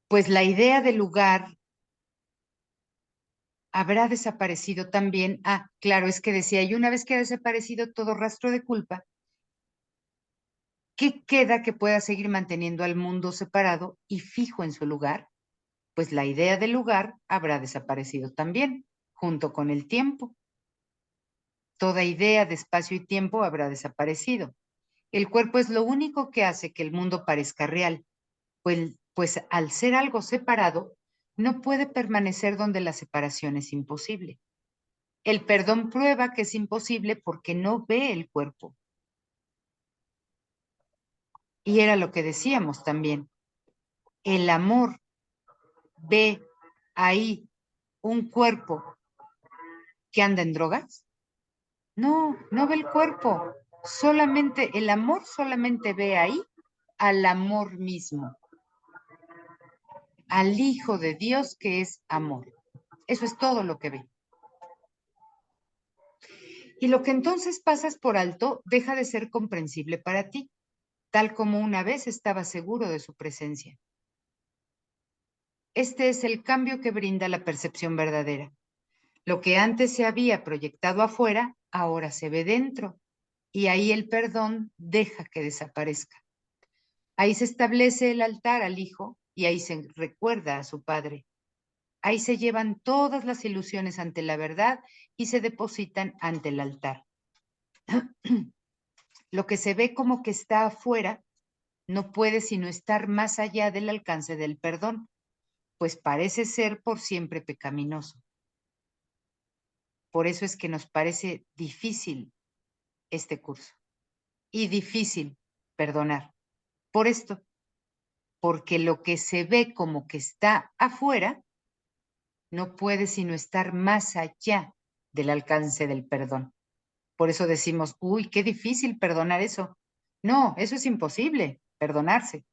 pues la idea de lugar habrá desaparecido también. Ah, claro, es que decía, y una vez que ha desaparecido todo rastro de culpa, ¿qué queda que pueda seguir manteniendo al mundo separado y fijo en su lugar? Pues la idea del lugar habrá desaparecido también, junto con el tiempo. Toda idea de espacio y tiempo habrá desaparecido. El cuerpo es lo único que hace que el mundo parezca real, pues al ser algo separado, no puede permanecer donde la separación es imposible. El perdón prueba que es imposible porque no ve el cuerpo. Y era lo que decíamos también. El amor ve ahí un cuerpo que anda en drogas. No, no ve el cuerpo. Solamente, el amor solamente ve ahí al amor mismo, al Hijo de Dios que es amor. Eso es todo lo que ve. Y lo que entonces pasas por alto deja de ser comprensible para ti, tal como una vez estabas seguro de su presencia. Este es el cambio que brinda la percepción verdadera. Lo que antes se había proyectado afuera, ahora se ve dentro, y ahí el perdón deja que desaparezca. Ahí se establece el altar al Hijo y ahí se recuerda a su Padre. Ahí se llevan todas las ilusiones ante la verdad y se depositan ante el altar. Lo que se ve como que está afuera no puede sino estar más allá del alcance del perdón, pues parece ser por siempre pecaminoso. Por eso es que nos parece difícil este curso y difícil perdonar. Por esto, porque lo que se ve como que está afuera no puede sino estar más allá del alcance del perdón. Por eso decimos, uy, qué difícil perdonar eso. No, eso es imposible, perdonarse.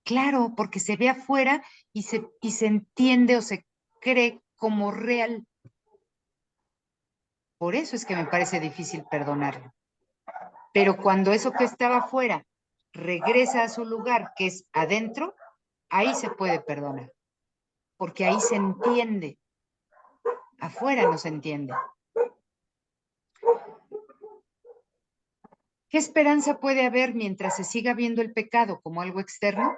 Claro, porque se ve afuera y se entiende o se cree como real. Por eso es que me parece difícil perdonarlo. Pero cuando eso que estaba afuera regresa a su lugar, que es adentro, ahí se puede perdonar, porque ahí se entiende. Afuera no se entiende. ¿Qué esperanza puede haber mientras se siga viendo el pecado como algo externo?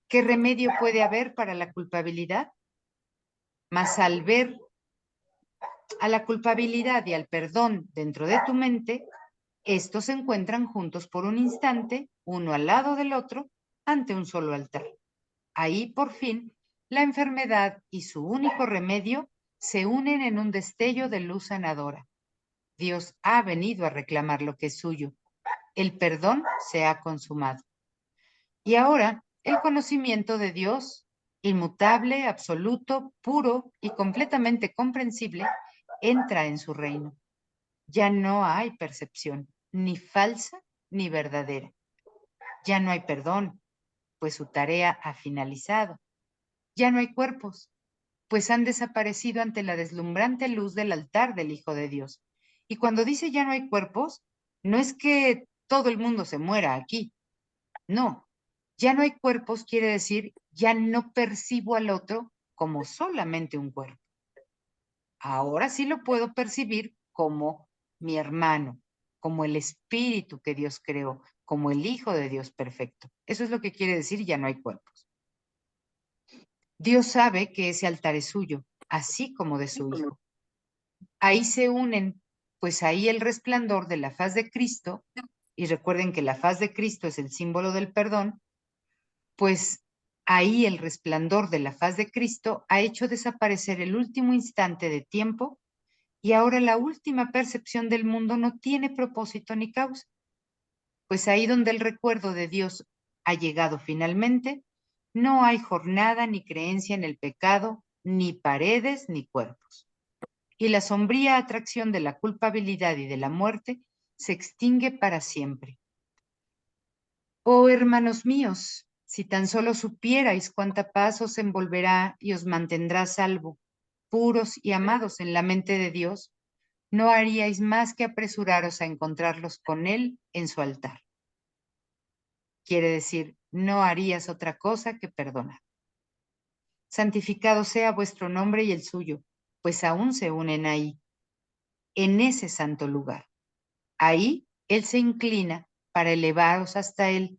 ¿Qué remedio puede haber para la culpabilidad? Mas al ver a la culpabilidad y al perdón dentro de tu mente, estos se encuentran juntos por un instante, uno al lado del otro, ante un solo altar. Ahí, por fin, la enfermedad y su único remedio se unen en un destello de luz sanadora. Dios ha venido a reclamar lo que es suyo. El perdón se ha consumado. Y ahora, el conocimiento de Dios, inmutable, absoluto, puro y completamente comprensible, entra en su reino. Ya no hay percepción, ni falsa ni verdadera. Ya no hay perdón, pues su tarea ha finalizado. Ya no hay cuerpos, pues han desaparecido ante la deslumbrante luz del altar del Hijo de Dios. Y cuando dice ya no hay cuerpos, no es que todo el mundo se muera aquí, no, Ya no hay cuerpos quiere decir, ya no percibo al otro como solamente un cuerpo. Ahora sí lo puedo percibir como mi hermano, como el espíritu que Dios creó, como el Hijo de Dios perfecto. Eso es lo que quiere decir, ya no hay cuerpos. Dios sabe que ese altar es suyo, así como de su Hijo. Ahí se unen, pues ahí el resplandor de la faz de Cristo, y recuerden que la faz de Cristo es el símbolo del perdón, pues ahí el resplandor de la faz de Cristo ha hecho desaparecer el último instante de tiempo y ahora la última percepción del mundo no tiene propósito ni causa. Pues ahí donde el recuerdo de Dios ha llegado finalmente, no hay jornada ni creencia en el pecado, ni paredes ni cuerpos. Y la sombría atracción de la culpabilidad y de la muerte se extingue para siempre. Oh, hermanos míos, si tan solo supierais cuánta paz os envolverá y os mantendrá a salvo, puros y amados en la mente de Dios, no haríais más que apresuraros a encontrarlos con Él en su altar. Quiere decir, no harías otra cosa que perdonar. Santificado sea vuestro nombre y el suyo, pues aún se unen ahí, en ese santo lugar. Ahí Él se inclina para elevaros hasta Él,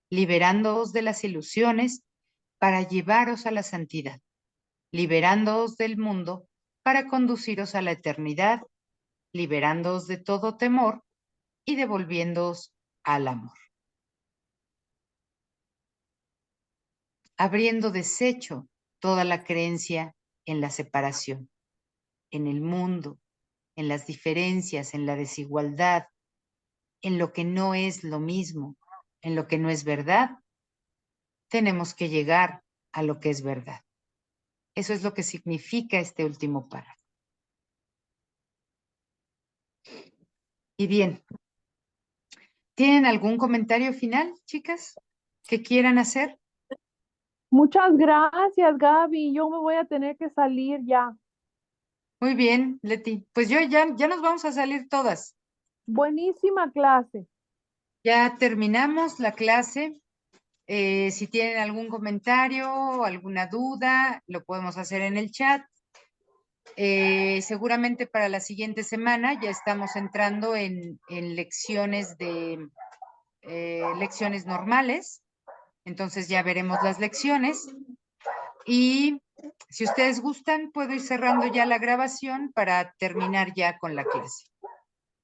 liberándoos de las ilusiones para llevaros a la santidad, liberándoos del mundo para conduciros a la eternidad, liberándoos de todo temor y devolviéndoos al amor. Habiendo deshecho toda la creencia en la separación, en el mundo, en las diferencias, en la desigualdad, en lo que no es lo mismo, en lo que no es verdad, tenemos que llegar a lo que es verdad. Eso es lo que significa este último párrafo. Y bien, ¿tienen algún comentario final, chicas, que quieran hacer? Muchas gracias, Gaby. Yo me voy a tener que salir ya. Muy bien, Leti. Pues ya nos vamos a salir todas. Buenísima clase. Ya terminamos la clase. Si tienen algún comentario o alguna duda, lo podemos hacer en el chat. Seguramente para la siguiente semana ya estamos entrando en lecciones lecciones normales. Entonces ya veremos las lecciones. Y si ustedes gustan, puedo ir cerrando ya la grabación para terminar ya con la clase.